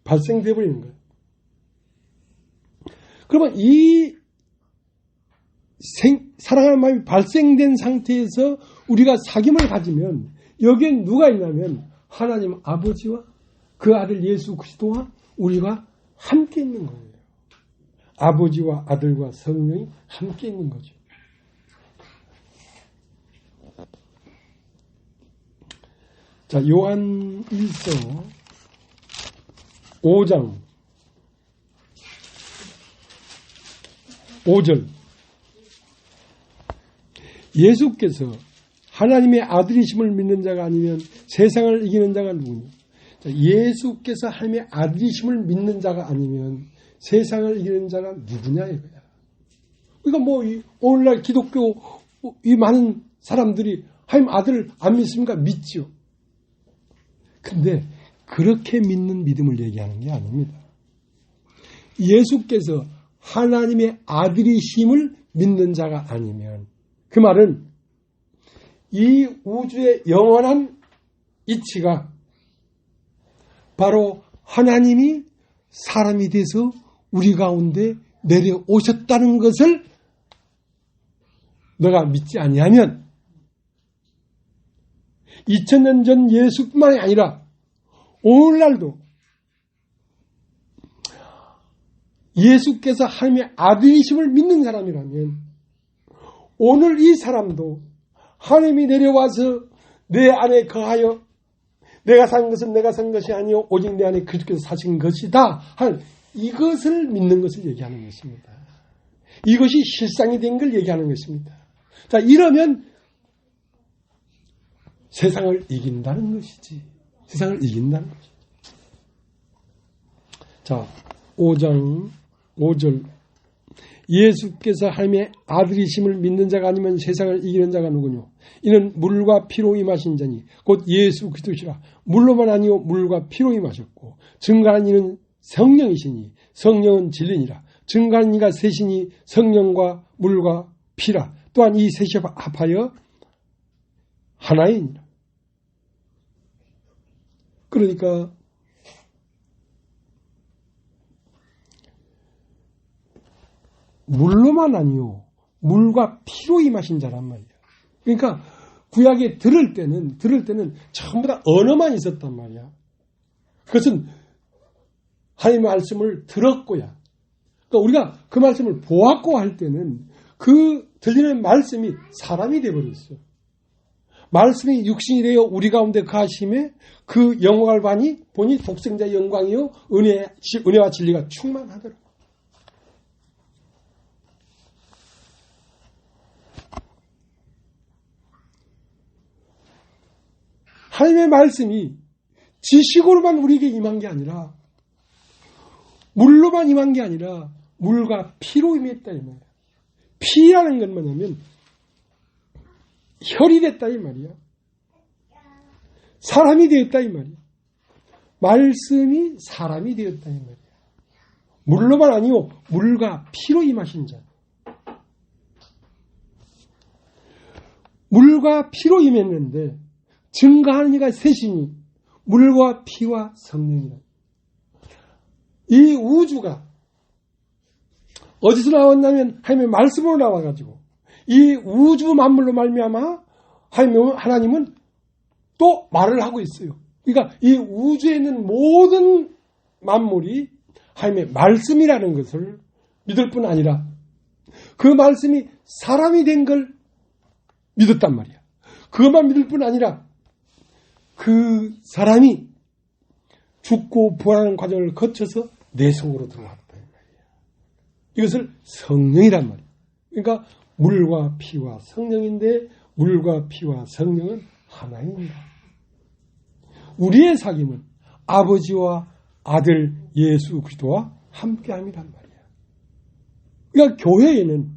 발생돼 버리는 거야. 그러면 이 사랑하는 마음이 발생된 상태에서 우리가 사귐을 가지면 여기엔 누가 있냐면 하나님 아버지와 그 아들 예수 그리스도와 우리가 함께 있는 거예요. 아버지와 아들과 성령이 함께 있는 거죠. 자, 요한 1서 5장 5절 예수께서 하나님의 아들이심을 믿는 자가 아니면 세상을 이기는 자가 누구냐? 예수께서 하나님의 아들이심을 믿는 자가 아니면 세상을 이기는 자가 누구냐 이거야. 그러니까 오늘날 기독교 이 많은 사람들이 하나님 아들을 안 믿습니까? 믿죠. 근데 그렇게 믿는 믿음을 얘기하는 게 아닙니다. 예수께서 하나님의 아들이심을 믿는 자가 아니면 그 말은 이 우주의 영원한 이치가 바로 하나님이 사람이 돼서 우리 가운데 내려오셨다는 것을 너가 믿지 아니하면 2000년 전 예수뿐만이 아니라 오늘날도 예수께서 하나님의 아들이심을 믿는 사람이라면 오늘 이 사람도 하나님이 내려와서 내 안에 거하여 내가 산 것은 내가 산 것이 아니요 오직 내 안에 그리스도께서 사신 것이다 한 이것을 믿는 것을 얘기하는 것입니다. 이것이 실상이 된 걸 얘기하는 것입니다. 자, 이러면 세상을 이긴다는 것이지. 세상을 이긴다는 것이지. 자, 5장 5절 예수께서 하나님의 아들이심을 믿는 자가 아니면 세상을 이기는 자가 누구뇨? 이는 물과 피로 임하신 자니 곧 예수 그리스도시라. 물로만 아니요 물과 피로 임하셨고 증거하는 이는 성령이시니 성령은 진리니라. 증거하는 이가 셋이니 성령과 물과 피라. 또한 이 셋이 합하여 하나이니라. 그러니까 물로만 아니요 물과 피로 임하신 자란 말이야. 그러니까 구약에 들을 때는 전부 다 언어만 있었단 말이야. 그것은 하나님의 말씀을 들었고야. 그러니까 우리가 그 말씀을 보았고 할 때는 그 들리는 말씀이 사람이 되어버렸어. 말씀이 육신이 되어 우리 가운데 거하심에 그 영광을 보니 독생자의 영광이요 은혜와 진리가 충만하더라. 하나님의 말씀이 지식으로만 우리에게 임한 게 아니라 물로만 임한 게 아니라 물과 피로 임했다 이 말이야. 피라는 건 뭐냐면 혈이 됐다 이 말이야. 사람이 되었다 이 말이야. 말씀이 사람이 되었다 이 말이야. 물로만 아니요 물과 피로 임하신 자. 물과 피로 임했는데 증거하는 이가 셋이니 물과 피와 성령이다. 이 우주가 어디서 나왔냐면 하나님의 말씀으로 나와가지고 이 우주 만물로 말미암아 하나님은 또 말을 하고 있어요. 그러니까 이 우주에 있는 모든 만물이 하나님의 말씀이라는 것을 믿을 뿐 아니라 그 말씀이 사람이 된 걸 믿었단 말이야. 그것만 믿을 뿐 아니라 그 사람이 죽고 부활하는 과정을 거쳐서 내 속으로 들어왔다. 이것을 성령이란 말이에요. 그러니까 물과 피와 성령인데 물과 피와 성령은 하나입니다. 우리의 사귐은 아버지와 아들 예수 그리스도와 함께함이란 말이에요. 그러니까 교회에는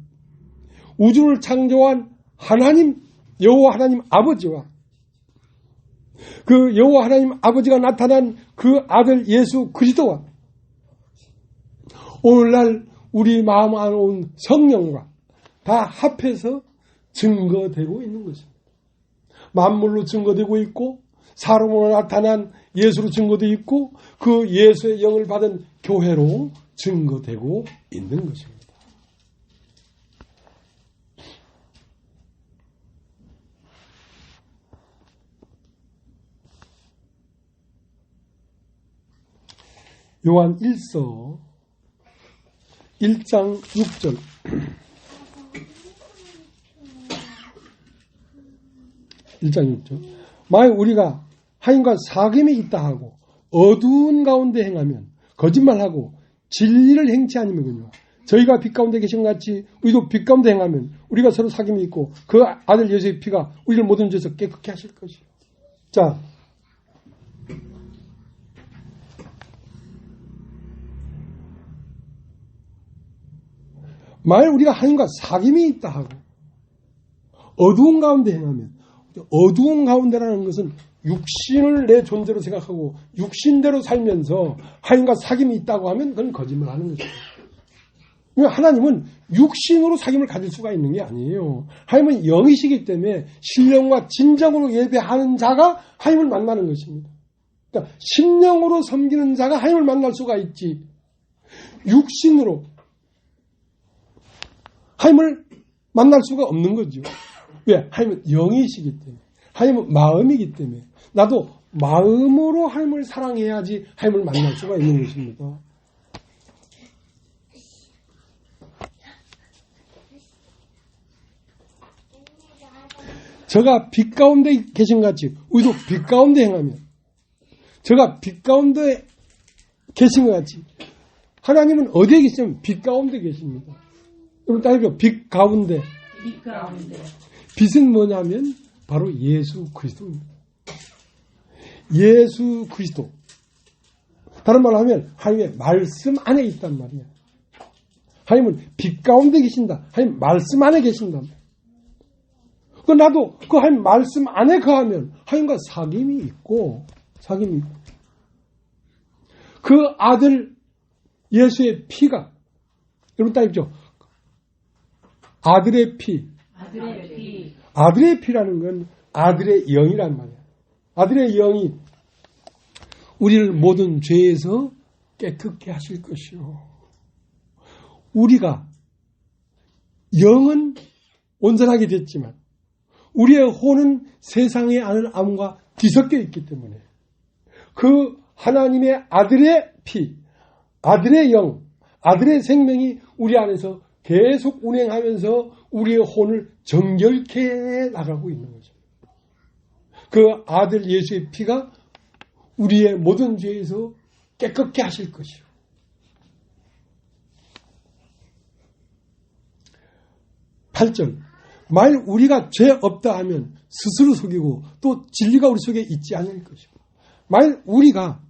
우주를 창조한 하나님, 여호와 하나님 아버지와 그 여호와 하나님 아버지가 나타난 그 아들 예수 그리스도와 오늘날 우리 마음 안에 온 성령과 다 합해서 증거되고 있는 것입니다. 만물로 증거되고 있고 사람으로 나타난 예수로 증거되고 있고 그 예수의 영을 받은 교회로 증거되고 있는 것입니다. 요한 1서 1장 6절 만약 우리가 하인과 사귐이 있다 하고 어두운 가운데 행하면 거짓말하고 진리를 행치 아니면요 저희가 빛 가운데 계신 것 같이 우리도 빛 가운데 행하면 우리가 서로 사귐이 있고 그 아들 예수의 피가 우리를 모든 죄에서 깨끗게 하실 것이요. 자, 만약 우리가 하나님과 사귐이 있다 하고 어두운 가운데 행하면 어두운 가운데라는 것은 육신을 내 존재로 생각하고 육신대로 살면서 하나님과 사귐이 있다고 하면 그건 거짓말하는 것이에요. 하나님은 육신으로 사귐을 가질 수가 있는 게 아니에요. 하나님은 영이시기 때문에 신령과 진정으로 예배하는 자가 하나님을 만나는 것입니다. 그러니까 심령으로 섬기는 자가 하나님을 만날 수가 있지 육신으로 하나님을 만날 수가 없는 거죠. 왜? 하나님은 영이시기 때문에 하나님은 마음이기 때문에 나도 마음으로 하나님을 사랑해야지 하나님을 만날 수가 있는 것입니다. 저가 빛 가운데 계신 것 같이 우리도 빛 가운데 행하면 저가 빛 가운데 계신 것 같이 하나님은 어디에 계시냐면 빛 가운데 계십니다. 여러분 따르죠. 빛 가운데. 빛은 뭐냐면 바로 예수 그리스도입니다. 예수 그리스도. 다른 말로 하면 하나님의 말씀 안에 있단 말이야. 하나님은 빛 가운데 계신다. 하나님 말씀 안에 계신다. 그 나도 그 하나님 말씀 안에 거하면 하나님과 사귐이 있고 그 아들 예수의 피가 여러분 따르죠. 아들의 피. 아들의 피라는 건 아들의 영이란 말이야. 아들의 영이 우리를 모든 죄에서 깨끗게 하실 것이요. 우리가 영은 온전하게 됐지만 우리의 혼은 세상에 아는 암과 뒤섞여 있기 때문에 그 하나님의 아들의 피, 아들의 영, 아들의 생명이 우리 안에서 계속 운행하면서 우리의 혼을 정결케 해 나가고 있는 거죠. 그 아들 예수의 피가 우리의 모든 죄에서 깨끗게 하실 것이요. 8절 만일 우리가 죄 없다 하면 스스로 속이고 또 진리가 우리 속에 있지 않을 것이고 만일 우리가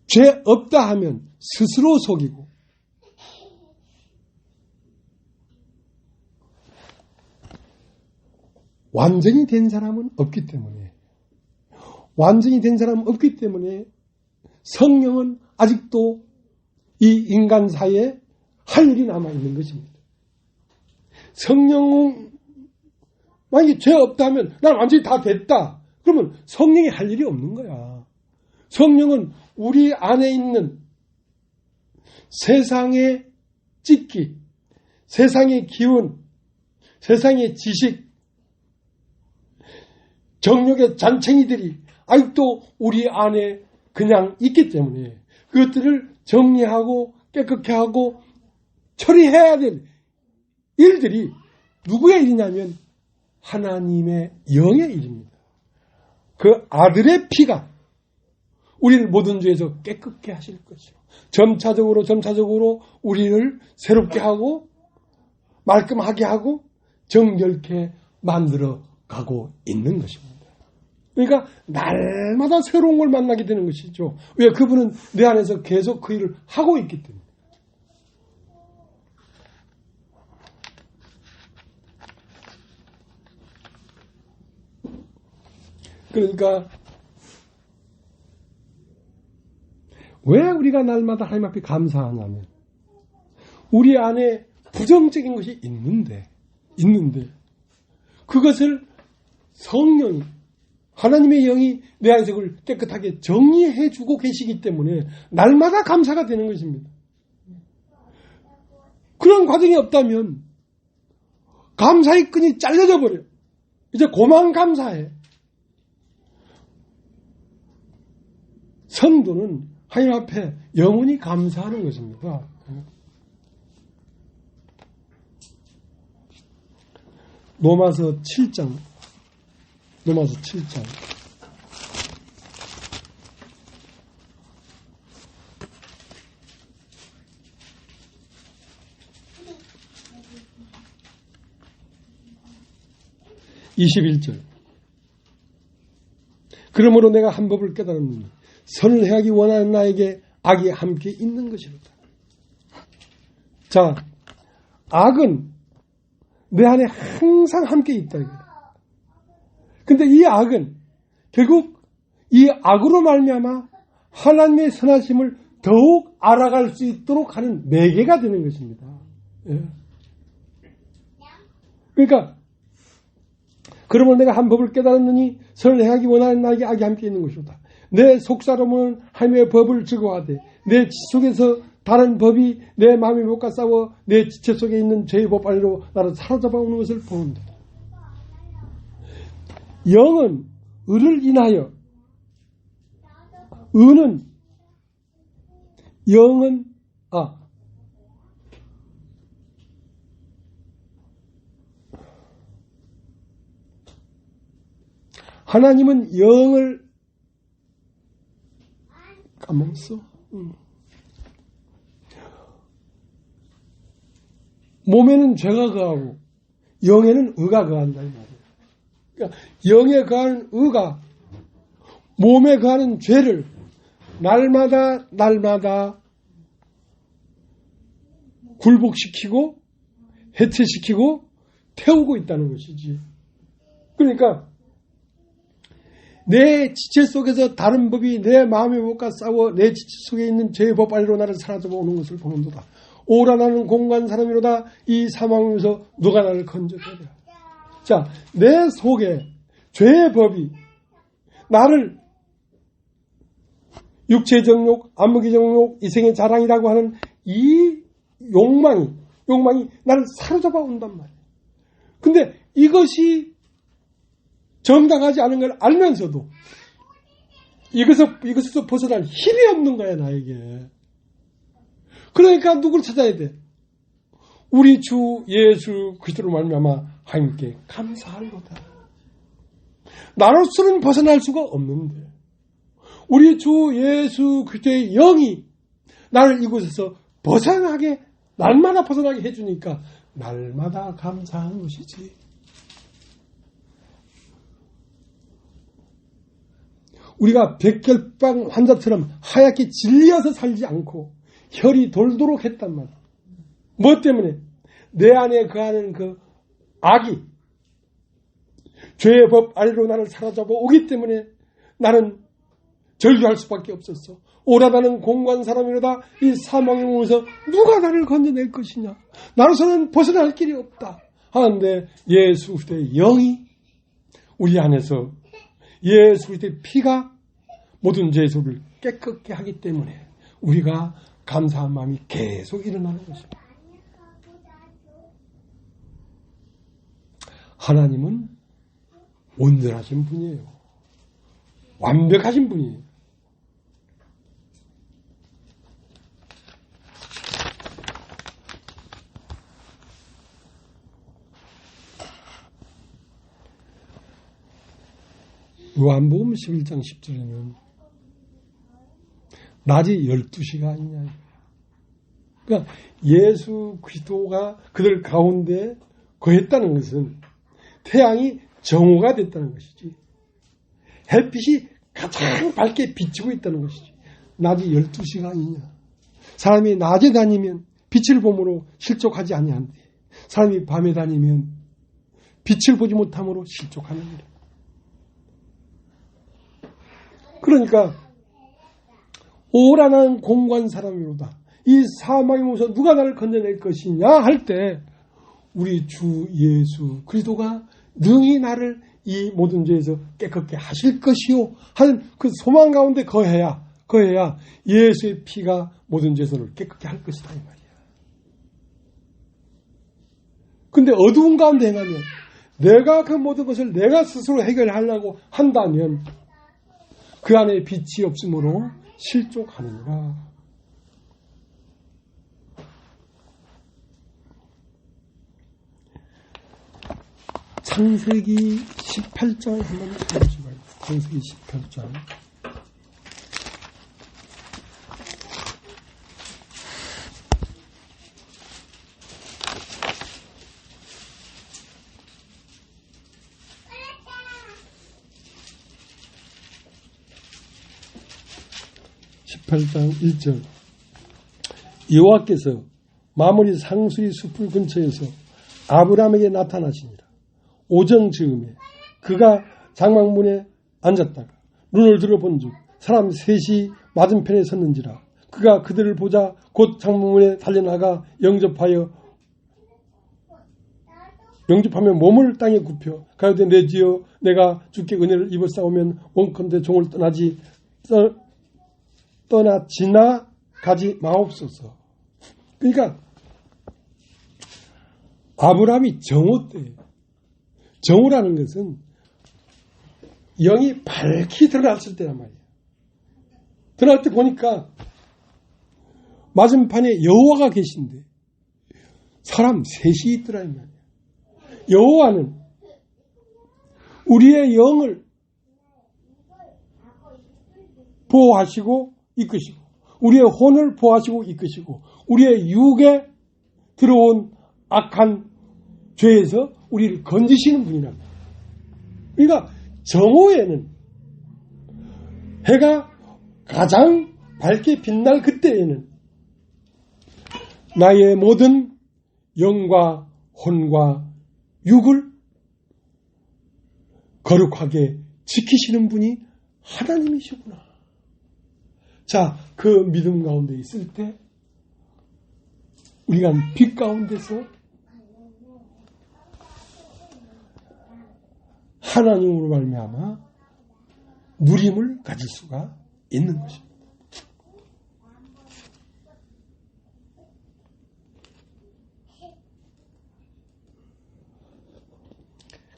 죄 없다 하면 스스로 속이고 완전히 된 사람은 없기 때문에 성령은 아직도 이 인간 사이에 할 일이 남아있는 것입니다. 성령, 만약에 죄 없다면 난 완전히 다 됐다. 그러면 성령이 할 일이 없는 거야. 성령은 우리 안에 있는 세상의 찢기, 세상의 기운, 세상의 지식, 정욕의 잔챙이들이 아직도 우리 안에 그냥 있기 때문에 그것들을 정리하고 깨끗게 하고 처리해야 될 일들이 누구의 일이냐면 하나님의 영의 일입니다. 그 아들의 피가 우리를 모든 죄에서 깨끗게 하실 것이요. 점차적으로 우리를 새롭게 하고 말끔하게 하고 정결케 만들어 가고 있는 것입니다. 그러니까 날마다 새로운 걸 만나게 되는 것이죠. 왜? 그분은 내 안에서 계속 그 일을 하고 있기 때문에. 그러니까 왜 우리가 날마다 하나님 앞에 감사하냐면 우리 안에 부정적인 것이 있는데 그것을 성령이 하나님의 영이 내 안에서 그걸 깨끗하게 정리해 주고 계시기 때문에 날마다 감사가 되는 것입니다. 그런 과정이 없다면 감사의 끈이 잘려져 버려요. 이제 고만 감사해. 성도는 하나님 앞에 영원히 감사하는 것입니다. 로마서 7장 21절. 그러므로 내가 한 법을 깨달았느니 선을 행하기 원하는 나에게 악이 함께 있는 것이로다. 자, 악은 내 안에 항상 함께 있다. 근데 이 악은 결국 이 악으로 말미암아 하나님의 선하심을 더욱 알아갈 수 있도록 하는 매개가 되는 것입니다. 예. 그러니까 그러면 내가 한 법을 깨달았느니 선을 행하기 원하는 나에게 악이 함께 있는 것이로다. 내 속사람은 하나님의 법을 즐거워하되 내 지 속에서 다른 법이 내 마음의 못과 싸워 내 지체 속에 있는 죄의 법 안으로 나를 사로잡아 오는 것을 보는다. 영은 의를 인하여 하나님은 영을 까먹었어. 몸에는 죄가 거하고 영에는 의가 거한다 이 말이에요. 그러니까 영에 거하는 의가 몸에 거하는 죄를 날마다 굴복시키고 해체시키고 태우고 있다는 것이지. 그러니까 내 지체 속에서 다른 법이 내 마음의 법과 싸워 내 지체 속에 있는 죄의 법 안으로 나를 사로잡아 오는 것을 보는도다. 오라 나는 공고한 사람이로다. 이 사망에서 누가 나를 건져내랴. 자, 내 속에 죄의 법이 나를 육체의 정욕, 안목의 정욕, 이생의 자랑이라고 하는 이 욕망이 나를 사로잡아 온단 말이에요. 근데 이것이 정당하지 않은 걸 알면서도 이것에서 벗어날 힘이 없는 거야, 나에게. 그러니까 누굴 찾아야 돼? 우리 주 예수 그리스도로 말미암아 하나님께 감사하리로다. 나로서는 벗어날 수가 없는데 우리 주 예수 그리스도의 영이 나를 이곳에서 날마다 벗어나게 해주니까 날마다 감사하는 것이지. 우리가 백혈병 환자처럼 하얗게 질려서 살지 않고 혈이 돌도록 했단 말이야. 뭐 때문에? 내 안에 거하는 그 악이 죄의 법 아래로 나를 사로잡아 오기 때문에 나는 절규할 수밖에 없었어. 오라다는 공고한 사람이로다 이 사망의 몸에서 누가 나를 건져낼 것이냐. 나로서는 벗어날 길이 없다 하는데 예수 그리스도의 영이 우리 안에서 예수 그리스도의 피가 모든 죄소를 깨끗게 하기 때문에 우리가 감사한 마음이 계속 일어나는 것입니다. 하나님은 온전하신 분이에요. 완벽하신 분이에요. 요한복음 11장 10절에는 낮이 12시가 아니냐. 그러니까 예수 그리스도가 그들 가운데 거했다는 것은 태양이 정오가 됐다는 것이지. 햇빛이 가장 밝게 비치고 있다는 것이지. 낮이 12시가 아니냐. 사람이 낮에 다니면 빛을 봄으로 실족하지 아니한데 사람이 밤에 다니면 빛을 보지 못함으로 실족하는 거다. 그러니까 오라는 공고한 사람이로다. 이 사망의 몸에서 누가 나를 건져낼 것이냐 할 때 우리 주 예수 그리스도가 능히 나를 이 모든 죄에서 깨끗게 하실 것이요 하는 그 소망 가운데 거해야 예수의 피가 모든 죄를 깨끗게 할 것이다 이 말이야. 근데 어두운 가운데 행하면 내가 그 모든 것을 내가 스스로 해결하려고 한다면 그 안에 빛이 없으므로 실족하느니라. 창세기 18장 한번 보시죠. 창세기 18장. (18장 1절) 여호와께서 마무리 상수리 숲을 근처에서 아브라함에게 나타나시니라. 오정 즈음에 그가 장막문에 앉았다가 눈을 들어본즉 사람 셋이 맞은편에 섰는지라. 그가 그들을 보자 곧 장막문에 달려나가 영접하며 몸을 땅에 굽혀 가로되 내 주여 내가 주께 은혜를 입어 싸우면 원컨대 종을 떠나 지나가지 마옵소서. 그러니까 아브라함이 정오 때, 정오라는 것은 영이 밝히 드러났을 때란 말이에요. 드러날 때 보니까 맞은편에 여호와가 계신데 사람 셋이 있더라 이 말이에요. 여호와는 우리의 영을 보호하시고 이끄시고 우리의 혼을 보호하시고 이끄시고 우리의 육에 들어온 악한 죄에서 우리를 건지시는 분이랍니다. 그러니까 정오에는 해가 가장 밝게 빛날 그때에는 나의 모든 영과 혼과 육을 거룩하게 지키시는 분이 하나님이시구나. 자, 그 믿음 가운데 있을 때 우리가 빛 가운데서 하나님으로 말미암아 누림을 가질 수가 있는 것입니다.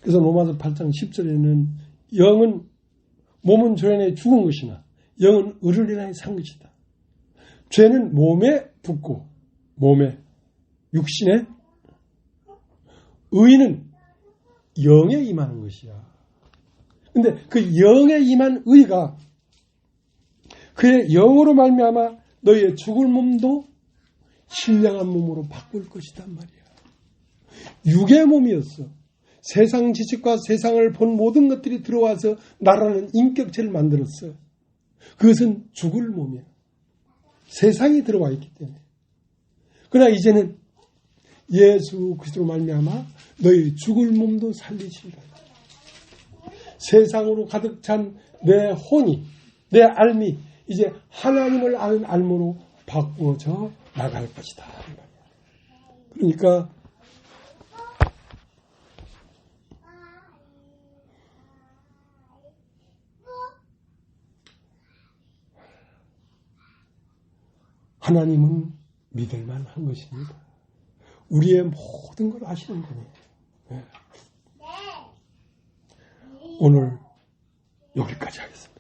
그래서 로마서 8장 10절에는 영은 몸은 죄 안에 죽은 것이나 영은 의를 인하여 산 것이다. 죄는 몸에 붙고 몸에 육신에, 의는 영에 임하는 것이야. 근데 그 영에 임한 의가 그의 영으로 말미암아 너희의 죽을 몸도 신령한 몸으로 바꿀 것이단 말이야. 육의 몸이었어. 세상 지식과 세상을 본 모든 것들이 들어와서 나라는 인격체를 만들었어. 그것은 죽을 몸이야. 세상이 들어와 있기 때문에. 그러나 이제는 예수 그리스도로 말미암아 너희 죽을 몸도 살리시리라. 세상으로 가득 찬 내 혼이 내 알미 이제 하나님을 아는 알모로 바꾸어져 나갈 것이다. 그러니까 하나님은 믿을만 한 것입니다. 우리의 모든 걸 아시는 분이에요. 네. 오늘 여기까지 하겠습니다.